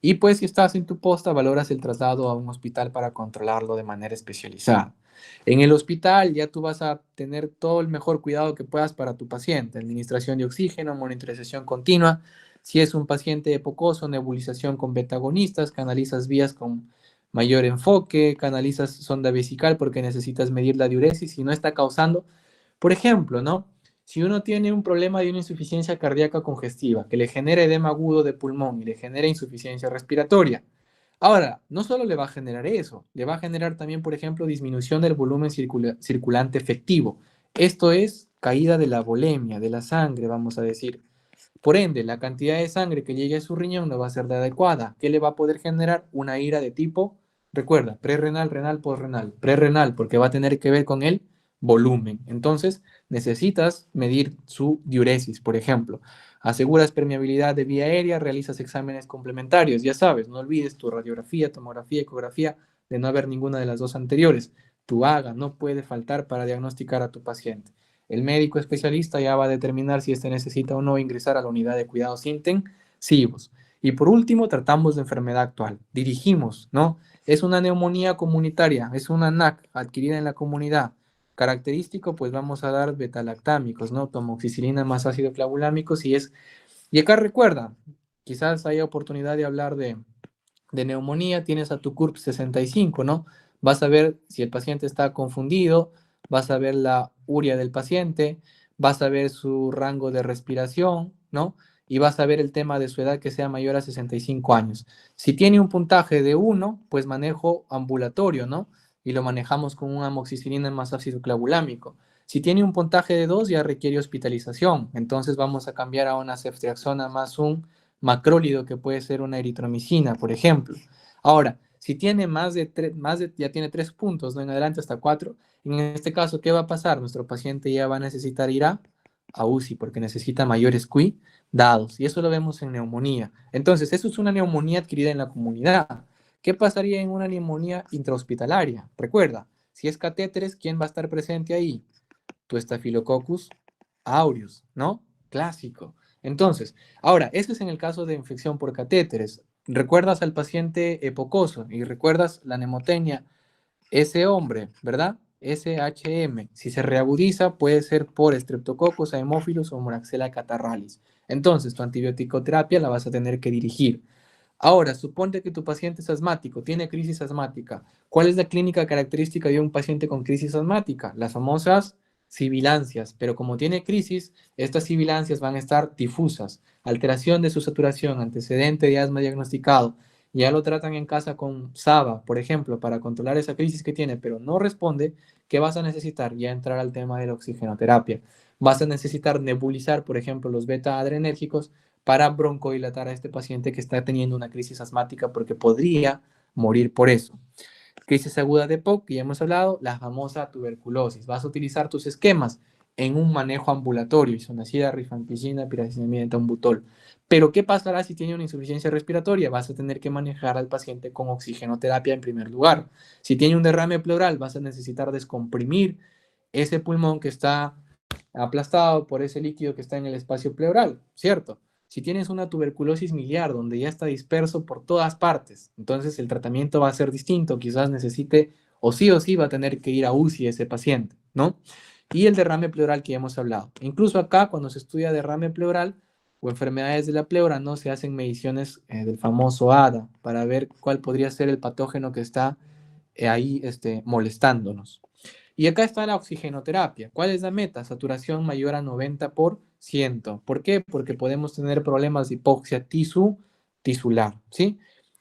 [SPEAKER 1] Y pues si estás en tu posta, valoras el traslado a un hospital para controlarlo de manera especializada. En el hospital ya tú vas a tener todo el mejor cuidado que puedas para tu paciente. Administración de oxígeno, monitorización continua. Si es un paciente epocoso, nebulización con betagonistas, canalizas vías con mayor enfoque, canalizas sonda vesical porque necesitas medir la diuresis y no está causando, por ejemplo, ¿no? Si uno tiene un problema de una insuficiencia cardíaca congestiva que le genera edema agudo de pulmón y le genera insuficiencia respiratoria, ahora, no solo le va a generar eso, le va a generar también, por ejemplo, disminución del volumen circulante efectivo. Esto es caída de la volemia, de la sangre, vamos a decir. Por ende, la cantidad de sangre que llegue a su riñón no va a ser la adecuada. ¿Qué le va a poder generar? Una ira de tipo, recuerda, prerrenal, renal, postrenal. Prerrenal, porque va a tener que ver con el volumen. Entonces, necesitas medir su diuresis, por ejemplo. Aseguras permeabilidad de vía aérea, realizas exámenes complementarios. Ya sabes, no olvides tu radiografía, tomografía, ecografía, de no haber ninguna de las dos anteriores. Tu AGA no puede faltar para diagnosticar a tu paciente. El médico especialista ya va a determinar si este necesita o no ingresar a la unidad de cuidados intensivos. Y por último, tratamos la enfermedad actual. Dirigimos, ¿no? Es una neumonía comunitaria, es una NAC adquirida en la comunidad. Característico, pues vamos a dar betalactámicos, ¿no? Tomoxicilina más ácido clavulámico, si es... Y acá recuerda, quizás haya oportunidad de hablar de neumonía, tienes a tu CURP 65, ¿no? Vas a ver si el paciente está confundido, vas a ver la urea del paciente, vas a ver su rango de respiración, ¿no? Y vas a ver el tema de su edad que sea mayor a 65 años. Si tiene un puntaje de 1, pues manejo ambulatorio, ¿no? Y lo manejamos con una amoxicilina más ácido clavulámico. Si tiene un puntaje de 2, ya requiere hospitalización. Entonces vamos a cambiar a una ceftriaxona más un macrólido que puede ser una eritromicina, por ejemplo. Ahora, si tiene ya tiene 3 puntos, ¿no? En adelante hasta 4, en este caso, ¿qué va a pasar? Nuestro paciente ya va a necesitar ir a UCI porque necesita mayores cuidados. Y eso lo vemos en neumonía. Entonces, eso es una neumonía adquirida en la comunidad. ¿Qué pasaría en una neumonía intrahospitalaria? Recuerda, si es catéteres, ¿quién va a estar presente ahí? Tu Staphylococcus aureus, ¿no? Clásico. Entonces, ahora, eso es en el caso de infección por catéteres. Recuerdas al paciente epocoso y recuerdas la nemotecnia, ese hombre, ¿verdad? SHM, si se reagudiza, puede ser por Streptococcus, Haemophilus o Moraxella catarrhalis. Entonces, tu antibiótico-terapia la vas a tener que dirigir. Ahora, suponte que tu paciente es asmático, tiene crisis asmática. ¿Cuál es la clínica característica de un paciente con crisis asmática? Las famosas sibilancias, pero como tiene crisis, estas sibilancias van a estar difusas. Alteración de su saturación, antecedente de asma diagnosticado. Ya lo tratan en casa con SABA, por ejemplo, para controlar esa crisis que tiene, pero no responde. ¿Qué vas a necesitar? Ya entrar al tema de la oxigenoterapia. Vas a necesitar nebulizar, por ejemplo, los beta adrenérgicos para broncodilatar a este paciente que está teniendo una crisis asmática porque podría morir por eso. Crisis aguda de POC, que ya hemos hablado, la famosa tuberculosis. Vas a utilizar tus esquemas en un manejo ambulatorio, isoniazida, rifampicina, pirazinamida, etombutol. Pero ¿qué pasará si tiene una insuficiencia respiratoria? Vas a tener que manejar al paciente con oxigenoterapia en primer lugar. Si tiene un derrame pleural, vas a necesitar descomprimir ese pulmón que está aplastado por ese líquido que está en el espacio pleural, ¿cierto? Si tienes una tuberculosis miliar donde ya está disperso por todas partes, entonces el tratamiento va a ser distinto, quizás necesite o sí va a tener que ir a UCI ese paciente, ¿no? Y el derrame pleural que ya hemos hablado. Incluso acá, cuando se estudia derrame pleural o enfermedades de la pleura, ¿no? Se hacen mediciones del famoso ADA para ver cuál podría ser el patógeno que está ahí molestándonos. Y acá está la oxigenoterapia. ¿Cuál es la meta? Saturación mayor a 90%. ¿Por qué? Porque podemos tener problemas de hipoxia tisular, ¿sí?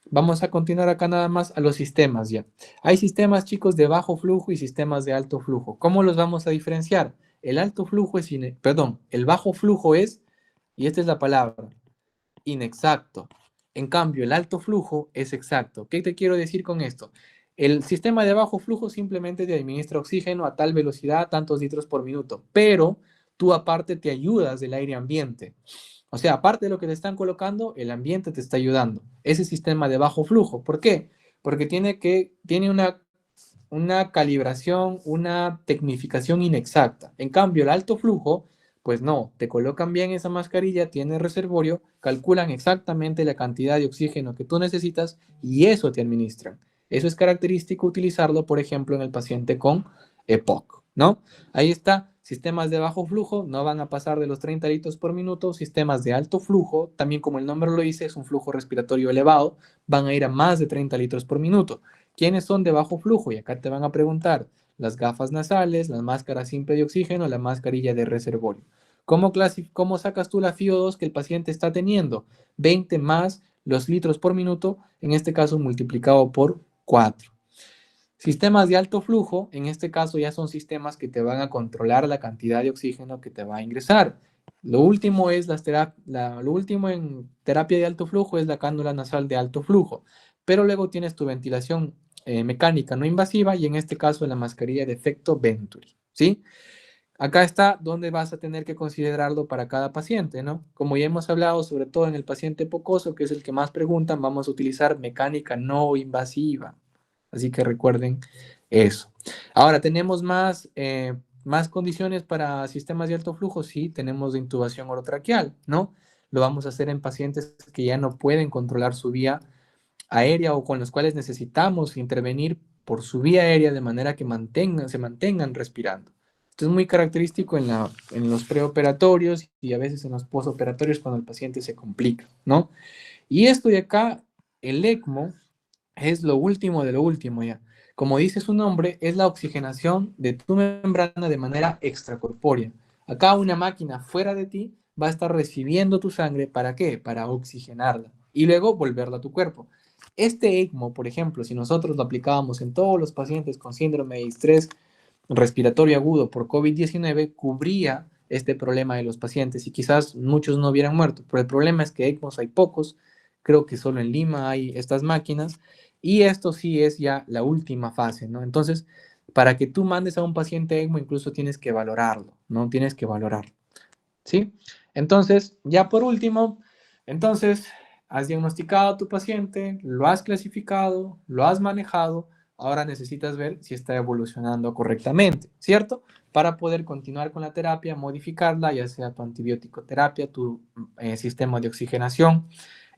[SPEAKER 1] Vamos a continuar acá nada más a los sistemas ya. Hay sistemas, chicos, de bajo flujo y sistemas de alto flujo. ¿Cómo los vamos a diferenciar? El alto flujo es, perdón, el bajo flujo es, y esta es la palabra, inexacto. En cambio, el alto flujo es exacto. ¿Qué te quiero decir con esto? El sistema de bajo flujo simplemente te administra oxígeno a tal velocidad, tantos litros por minuto, pero tú aparte te ayudas del aire ambiente. O sea, aparte de lo que te están colocando, el ambiente te está ayudando. Ese sistema de bajo flujo. ¿Por qué? Porque tiene una calibración, una tecnificación inexacta. En cambio, el alto flujo, pues no, te colocan bien esa mascarilla, tiene reservorio, calculan exactamente la cantidad de oxígeno que tú necesitas y eso te administran. Eso es característico utilizarlo, por ejemplo, en el paciente con EPOC, ¿no? Ahí está, sistemas de bajo flujo no van a pasar de los 30 litros por minuto, sistemas de alto flujo, también como el nombre lo dice, es un flujo respiratorio elevado, van a ir a más de 30 litros por minuto. ¿Quiénes son de bajo flujo? Y acá te van a preguntar las gafas nasales, las máscaras simple de oxígeno, la mascarilla de reservorio. ¿Cómo sacas tú la FiO2 que el paciente está teniendo? 20 más los litros por minuto, en este caso multiplicado por 4. Sistemas de alto flujo, en este caso ya son sistemas que te van a controlar la cantidad de oxígeno que te va a ingresar. Lo último lo último en terapia de alto flujo es la cánula nasal de alto flujo, pero luego tienes tu ventilación mecánica no invasiva y en este caso la mascarilla de efecto Venturi, ¿sí? Acá está donde vas a tener que considerarlo para cada paciente, ¿no? Como ya hemos hablado, sobre todo en el paciente pocoso, que es el que más preguntan, vamos a utilizar mecánica no invasiva. Así que recuerden eso. Ahora, ¿tenemos más condiciones para sistemas de alto flujo? Sí, tenemos de intubación orotraqueal, ¿no? Lo vamos a hacer en pacientes que ya no pueden controlar su vía aérea o con los cuales necesitamos intervenir por su vía aérea de manera que se mantengan respirando. Esto es muy característico en los preoperatorios y a veces en los postoperatorios cuando el paciente se complica, ¿no? Y esto de acá, el ECMO, es lo último de lo último ya. Como dice su nombre, es la oxigenación de tu membrana de manera extracorpórea. Acá una máquina fuera de ti va a estar recibiendo tu sangre, ¿para qué? Para oxigenarla y luego volverla a tu cuerpo. Este ECMO, por ejemplo, si nosotros lo aplicábamos en todos los pacientes con síndrome de estrés respiratorio agudo por COVID-19 cubría este problema de los pacientes y quizás muchos no hubieran muerto, pero el problema es que ECMOs hay pocos, creo que solo en Lima hay estas máquinas y esto sí es ya la última fase, ¿no? Entonces, para que tú mandes a un paciente ECMO incluso tienes que valorarlo, ¿no? Tienes que valorarlo, ¿sí? Entonces, ya por último, entonces, has diagnosticado a tu paciente, lo has clasificado, lo has manejado, ahora necesitas ver si está evolucionando correctamente, ¿cierto? Para poder continuar con la terapia, modificarla, ya sea tu antibiótico terapia, tu sistema de oxigenación,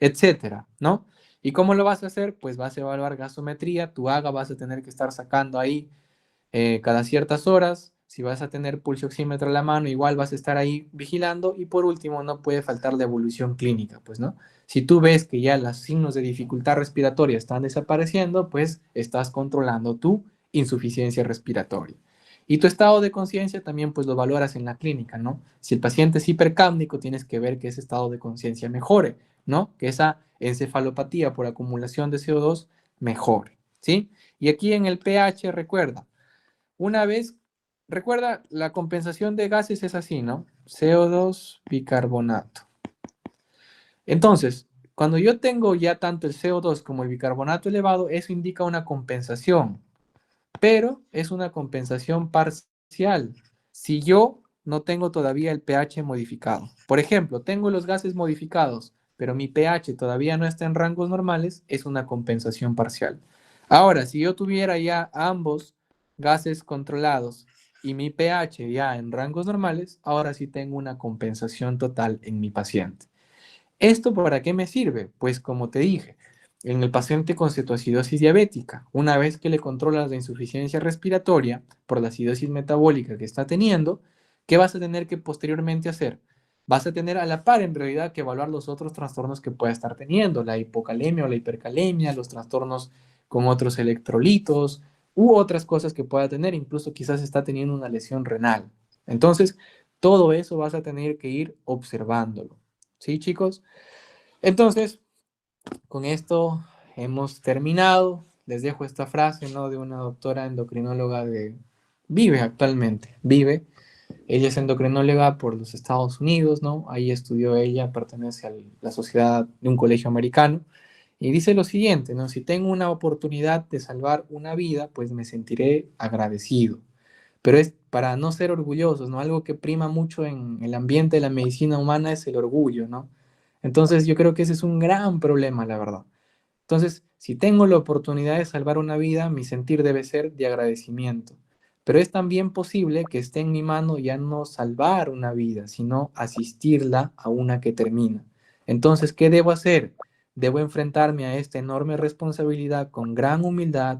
[SPEAKER 1] etcétera, ¿no? ¿Y cómo lo vas a hacer? Pues vas a evaluar gasometría, tu AGA vas a tener que estar sacando ahí cada ciertas horas. Si vas a tener pulso oxímetro a la mano, igual vas a estar ahí vigilando. Y por último, no puede faltar la evolución clínica, pues, ¿no? Si tú ves que ya los signos de dificultad respiratoria están desapareciendo, pues estás controlando tu insuficiencia respiratoria. Y tu estado de conciencia también pues lo valoras en la clínica, ¿no? Si el paciente es hipercápnico, tienes que ver que ese estado de conciencia mejore, ¿no? Que esa encefalopatía por acumulación de CO2 mejore, ¿sí? Y aquí en el pH, recuerda, una vez, recuerda, la compensación de gases es así, ¿no? CO2, bicarbonato. Entonces, cuando yo tengo ya tanto el CO2 como el bicarbonato elevado, eso indica una compensación, pero es una compensación parcial. Si yo no tengo todavía el pH modificado. Por ejemplo, tengo los gases modificados, pero mi pH todavía no está en rangos normales, es una compensación parcial. Ahora, si yo tuviera ya ambos gases controlados y mi pH ya en rangos normales, ahora sí tengo una compensación total en mi paciente. ¿Esto para qué me sirve? Pues como te dije, en el paciente con cetoacidosis diabética, una vez que le controlas la insuficiencia respiratoria por la acidosis metabólica que está teniendo, ¿qué vas a tener que posteriormente hacer? Vas a tener a la par en realidad que evaluar los otros trastornos que pueda estar teniendo, la hipocalemia o la hipercalemia, los trastornos con otros electrolitos u otras cosas que pueda tener, incluso quizás está teniendo una lesión renal. Entonces, todo eso vas a tener que ir observándolo. ¿Sí, chicos? Entonces, con esto hemos terminado. Les dejo esta frase, ¿no? De una doctora endocrinóloga de... Vive actualmente, vive. Ella es endocrinóloga por los Estados Unidos, ¿no? Ahí estudió ella, pertenece a la sociedad de un colegio americano. Y dice lo siguiente, ¿no? Si tengo una oportunidad de salvar una vida, pues me sentiré agradecido. Pero es para no ser orgullosos, ¿no? Algo que prima mucho en el ambiente de la medicina humana es el orgullo, ¿no? Entonces yo creo que ese es un gran problema, la verdad. Entonces, si tengo la oportunidad de salvar una vida, mi sentir debe ser de agradecimiento. Pero es también posible que esté en mi mano ya no salvar una vida, sino asistirla a una que termina. Entonces, ¿qué debo hacer? Debo enfrentarme a esta enorme responsabilidad con gran humildad,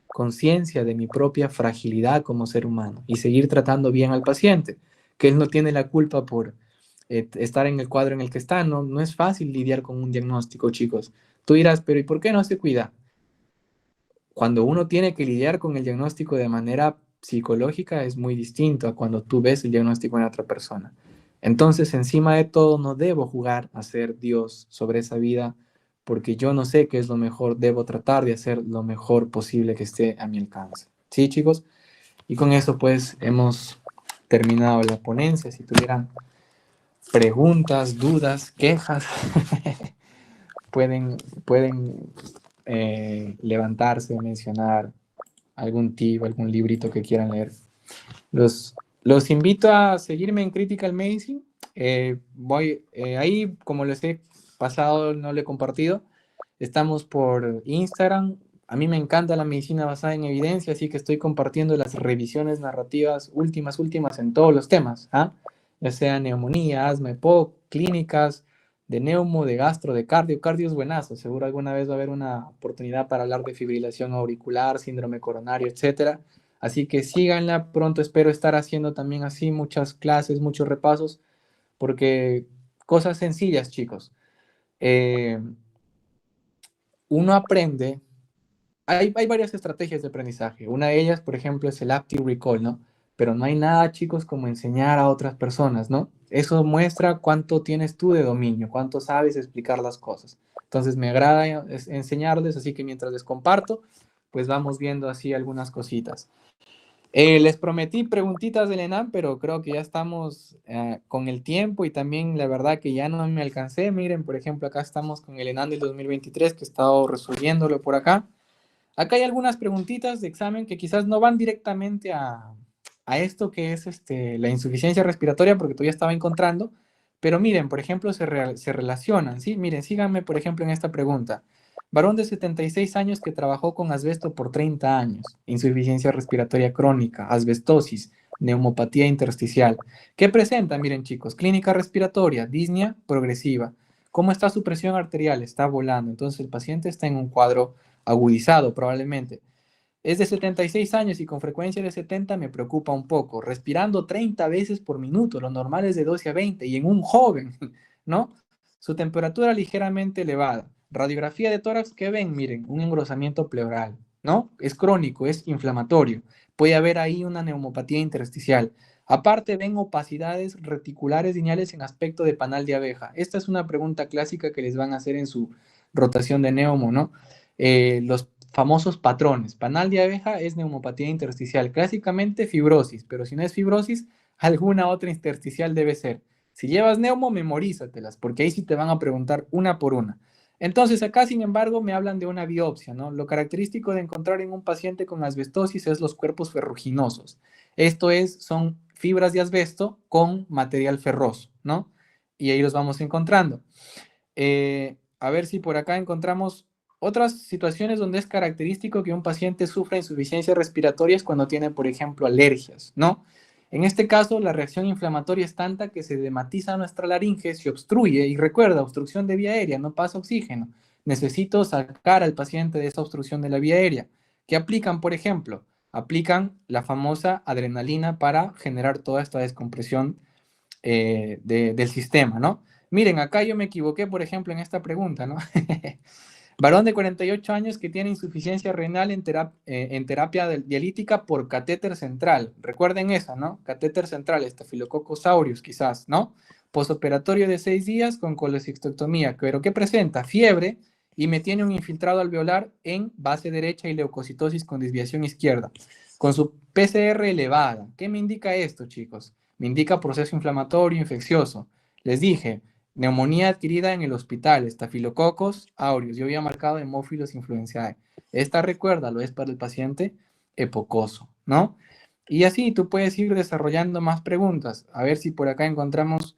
[SPEAKER 1] conciencia de mi propia fragilidad como ser humano y seguir tratando bien al paciente, que él no tiene la culpa por estar en el cuadro en el que está. No, no es fácil lidiar con un diagnóstico, chicos. Tú dirás, pero ¿y por qué no se cuida? Cuando uno tiene que lidiar con el diagnóstico de manera psicológica es muy distinto a cuando tú ves el diagnóstico en otra persona. Entonces, encima de todo, no debo jugar a ser Dios sobre esa vida porque yo no sé qué es lo mejor, debo tratar de hacer lo mejor posible que esté a mi alcance. ¿Sí, chicos? Y con eso, pues, hemos terminado la ponencia. Si tuvieran preguntas, dudas, quejas, pueden levantarse, mencionar algún tip, algún librito que quieran leer. Los invito a seguirme en Critical Medicine. Ahí, como les he pasado, no lo he compartido. Estamos por Instagram. A mí me encanta la medicina basada en evidencia, así que estoy compartiendo las revisiones narrativas últimas en todos los temas, ¿ah? Ya sea neumonía, asma, EPOC, clínicas, de neumo, de gastro, de cardio. Cardio es buenazo, seguro alguna vez va a haber una oportunidad para hablar de fibrilación auricular, síndrome coronario, etcétera. Así que síganla, pronto espero estar haciendo también así muchas clases, muchos repasos, porque cosas sencillas, chicos. Eh, Uno aprende, hay varias estrategias de aprendizaje. Una de ellas, por ejemplo, es el Active Recall, ¿no? Pero no hay nada, chicos, como enseñar a otras personas, ¿no? Eso muestra cuánto tienes tú de dominio, cuánto sabes explicar las cosas. Entonces me agrada enseñarles, así que mientras les comparto, pues vamos viendo así algunas cositas. Les prometí preguntitas del ENAM, pero creo que ya estamos con el tiempo y también la verdad que ya no me alcancé. Miren, por ejemplo, acá estamos con el ENAM del 2023 que he estado resolviéndolo por acá. Acá hay algunas preguntitas de examen que quizás no van directamente a esto que es la insuficiencia respiratoria, porque todavía estaba encontrando, pero miren, por ejemplo, se relacionan, ¿sí? Miren, síganme, por ejemplo, en esta pregunta. Varón de 76 años que trabajó con asbesto por 30 años, insuficiencia respiratoria crónica, asbestosis, neumopatía intersticial. ¿Qué presenta? Miren, chicos, clínica respiratoria, disnea progresiva. ¿Cómo está su presión arterial? Está volando. Entonces, el paciente está en un cuadro agudizado probablemente. Es de 76 años y con frecuencia de 70 me preocupa un poco. Respirando 30 veces por minuto, lo normal es de 12 a 20 y en un joven, ¿no? Su temperatura ligeramente elevada. Radiografía de tórax, ¿qué ven? Miren, un engrosamiento pleural, ¿no? Es crónico, es inflamatorio. Puede haber ahí una neumopatía intersticial. Aparte, ven opacidades reticulares lineales en aspecto de panal de abeja. Esta es una pregunta clásica que les van a hacer en su rotación de neumo, ¿no? Los famosos patrones. Panal de abeja es neumopatía intersticial, clásicamente fibrosis, pero si no es fibrosis, alguna otra intersticial debe ser. Si llevas neumo, memorízatelas, porque ahí sí te van a preguntar una por una. Entonces, acá, sin embargo, me hablan de una biopsia, ¿no? Lo característico de encontrar en un paciente con asbestosis es los cuerpos ferruginosos. Esto es, son fibras de asbesto con material ferroso, ¿no? Y ahí los vamos encontrando. A ver si por acá encontramos otras situaciones donde es característico que un paciente sufra insuficiencia respiratoria es cuando tiene, por ejemplo, alergias, ¿no? En este caso, la reacción inflamatoria es tanta que se dematiza nuestra laringe, se obstruye, y recuerda, obstrucción de vía aérea, no pasa oxígeno. Necesito sacar al paciente de esa obstrucción de la vía aérea. ¿Qué aplican, por ejemplo? Aplican la famosa adrenalina para generar toda esta descompresión del sistema, ¿no? Miren, acá yo me equivoqué, por ejemplo, en esta pregunta, ¿no? Varón de 48 años que tiene insuficiencia renal en terapia dialítica por catéter central. Recuerden esa, ¿no? Catéter central, Staphylococcus aureus, quizás, ¿no? Posoperatorio de 6 días con colecistectomía. ¿Pero qué presenta? Fiebre y me tiene un infiltrado alveolar en base derecha y leucocitosis con desviación izquierda. Con su PCR elevada. ¿Qué me indica esto, chicos? Me indica proceso inflamatorio infeccioso. Les dije, neumonía adquirida en el hospital, estafilococos aureus. Yo había marcado hemófilos influenzae. Esta, recuérdalo, es para el paciente epocoso, ¿no? Y así tú puedes ir desarrollando más preguntas. A ver si por acá encontramos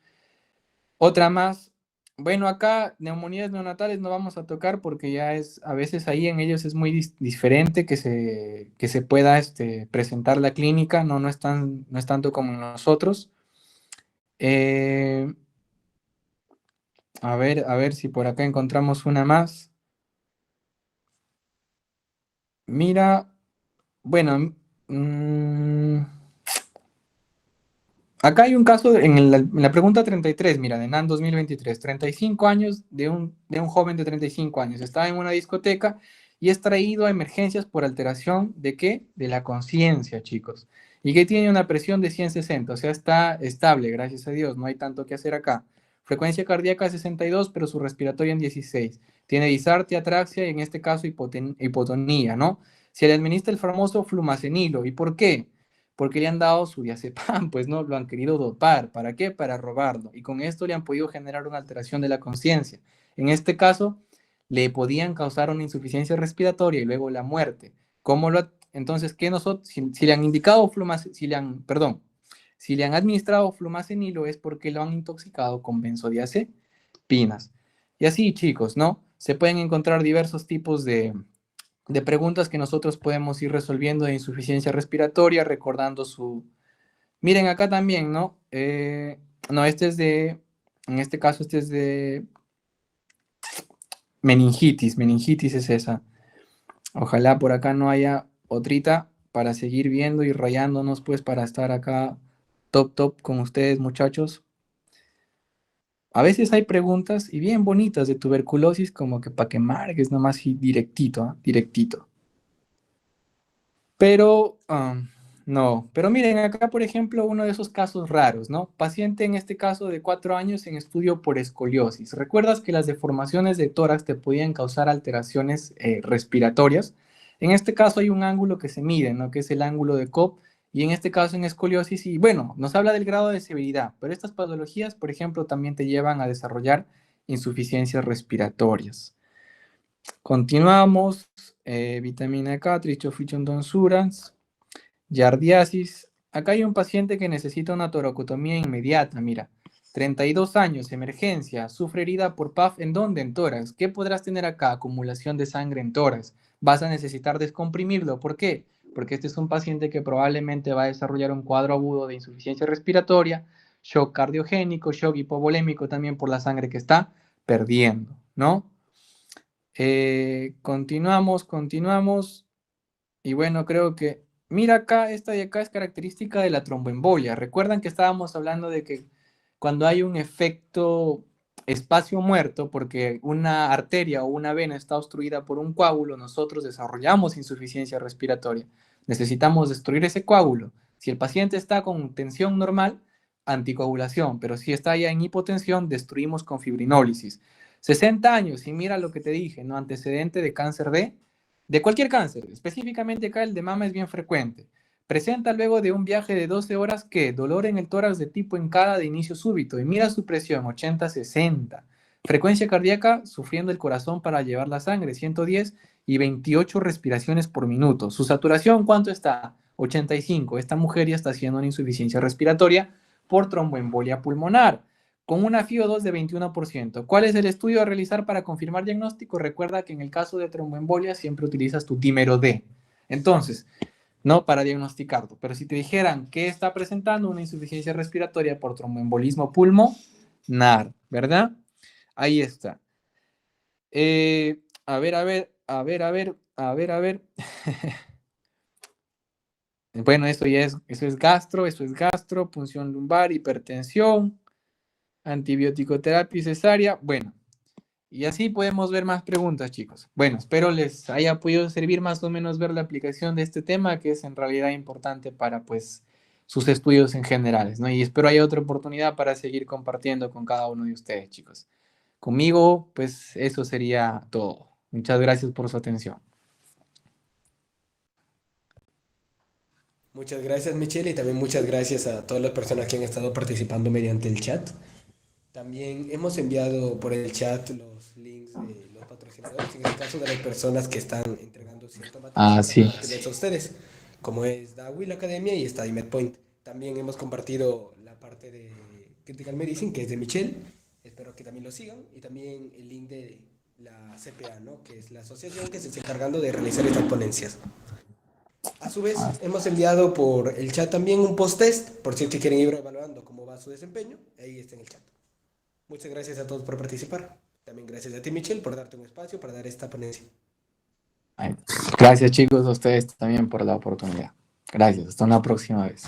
[SPEAKER 1] otra más. Bueno, acá neumonías neonatales no vamos a tocar porque ya es, a veces ahí en ellos es muy diferente que se pueda presentar la clínica, no no es tanto como en nosotros. Eh, a ver si por acá encontramos una más. Mira, bueno, mm, acá hay un caso en la pregunta 33, mira, de NAN 2023, 35 años de un joven de 35 años. Estaba en una discoteca y es traído a emergencias por alteración de qué? De la conciencia, chicos. Y que tiene una presión de 160, o sea, está estable, gracias a Dios, no hay tanto que hacer acá. Frecuencia cardíaca 62, pero su respiratoria en 16. Tiene disartia, atraxia y en este caso hipotonía, ¿no? Se le administra el famoso flumacenilo. ¿Y por qué? Porque le han dado su diazepam, pues no, lo han querido dopar. ¿Para qué? Para robarlo. Y con esto le han podido generar una alteración de la conciencia. En este caso, le podían causar una insuficiencia respiratoria y luego la muerte. ¿Cómo lo, entonces, ¿qué nosotros, si le han indicado si le han, perdón, si le han administrado flumacenilo es porque lo han intoxicado con benzodiazepinas. Y así, chicos, ¿no? Se pueden encontrar diversos tipos de preguntas que nosotros podemos ir resolviendo de insuficiencia respiratoria, recordando su... Miren, acá también, ¿no? No, este es de... En este caso, este es de meningitis es esa. Ojalá por acá no haya otrita para seguir viendo y rayándonos, pues, para estar acá top con ustedes, muchachos. A veces hay preguntas y bien bonitas de tuberculosis, como que para que marques nomás y directito, ¿eh? Directito. Pero no, pero miren, acá por ejemplo uno de esos casos raros, ¿no? Paciente en este caso de 4 años en estudio por escoliosis. ¿Recuerdas que las deformaciones de tórax te podían causar alteraciones respiratorias? En este caso hay un ángulo que se mide, ¿no? Que es el ángulo de Cobb y en este caso en escoliosis, y bueno, nos habla del grado de severidad, pero estas patologías, por ejemplo, también te llevan a desarrollar insuficiencias respiratorias. Continuamos, vitamina K, trichofichon donsurans, yardiasis. Acá hay un paciente que necesita una toracotomía inmediata, mira. 32 años, emergencia, sufre herida por PAF, ¿en dónde? En tórax. ¿Qué podrás tener acá? Acumulación de sangre en tórax. Vas a necesitar descomprimirlo. ¿Por qué? Porque este es un paciente que probablemente va a desarrollar un cuadro agudo de insuficiencia respiratoria, shock cardiogénico, shock hipovolémico también por la sangre que está perdiendo, ¿no? Continuamos. Y bueno, creo que, mira acá, esta de acá es característica de la tromboembolia. Recuerdan que estábamos hablando de que cuando hay un efecto espacio muerto, porque una arteria o una vena está obstruida por un coágulo, nosotros desarrollamos insuficiencia respiratoria. Necesitamos destruir ese coágulo. Si el paciente está con tensión normal, anticoagulación, pero si está ya en hipotensión, destruimos con fibrinólisis. 60 años, y mira lo que te dije, ¿no? Antecedente de cáncer de cualquier cáncer, específicamente acá el de mama es bien frecuente. Presenta luego de un viaje de 12 horas que dolor en el tórax de tipo encada de inicio súbito y mira su presión 80-60. Frecuencia cardíaca sufriendo el corazón para llevar la sangre 110 y 28 respiraciones por minuto. Su saturación, ¿cuánto está? 85. Esta mujer ya está haciendo una insuficiencia respiratoria por tromboembolia pulmonar con una FiO2 de 21%. ¿Cuál es el estudio a realizar para confirmar diagnóstico? Recuerda que en el caso de tromboembolia siempre utilizas tu dímero D. Entonces, no para diagnosticarlo, pero si te dijeran que está presentando una insuficiencia respiratoria por tromboembolismo pulmonar, ¿verdad? Ahí está. A ver. Bueno, eso es gastro, punción lumbar, hipertensión, antibiótico terapia cesárea. Bueno, y así podemos ver más preguntas, chicos. Bueno, espero les haya podido servir más o menos ver la aplicación de este tema, que es en realidad importante para, pues, sus estudios en generales, ¿no? Y espero haya otra oportunidad para seguir compartiendo con cada uno de ustedes, chicos. Conmigo, pues, eso sería todo. Muchas gracias por su atención.
[SPEAKER 2] Muchas gracias, Michelle, y también muchas gracias a todas las personas que han estado participando mediante el chat. También hemos enviado por el chat los links de los patrocinadores, en el caso de las personas que están entregando cierto material
[SPEAKER 1] Ah,
[SPEAKER 2] para
[SPEAKER 1] sí.
[SPEAKER 2] compartirles a ustedes, como es DaWi la Academia y Study MedPoint. También hemos compartido la parte de Critical Medicine, que es de Michelle. Espero que también lo sigan. Y también el link de la CPA, ¿no? Que es la asociación que se está encargando de realizar estas ponencias. A su vez, hemos enviado por el chat también un post-test, por si es que quieren ir evaluando cómo va su desempeño. Ahí está en el chat. Muchas gracias a todos por participar. También gracias a ti, Michelle, por darte un espacio para dar esta ponencia.
[SPEAKER 1] Gracias, chicos, a ustedes también por la oportunidad. Gracias, hasta una próxima vez.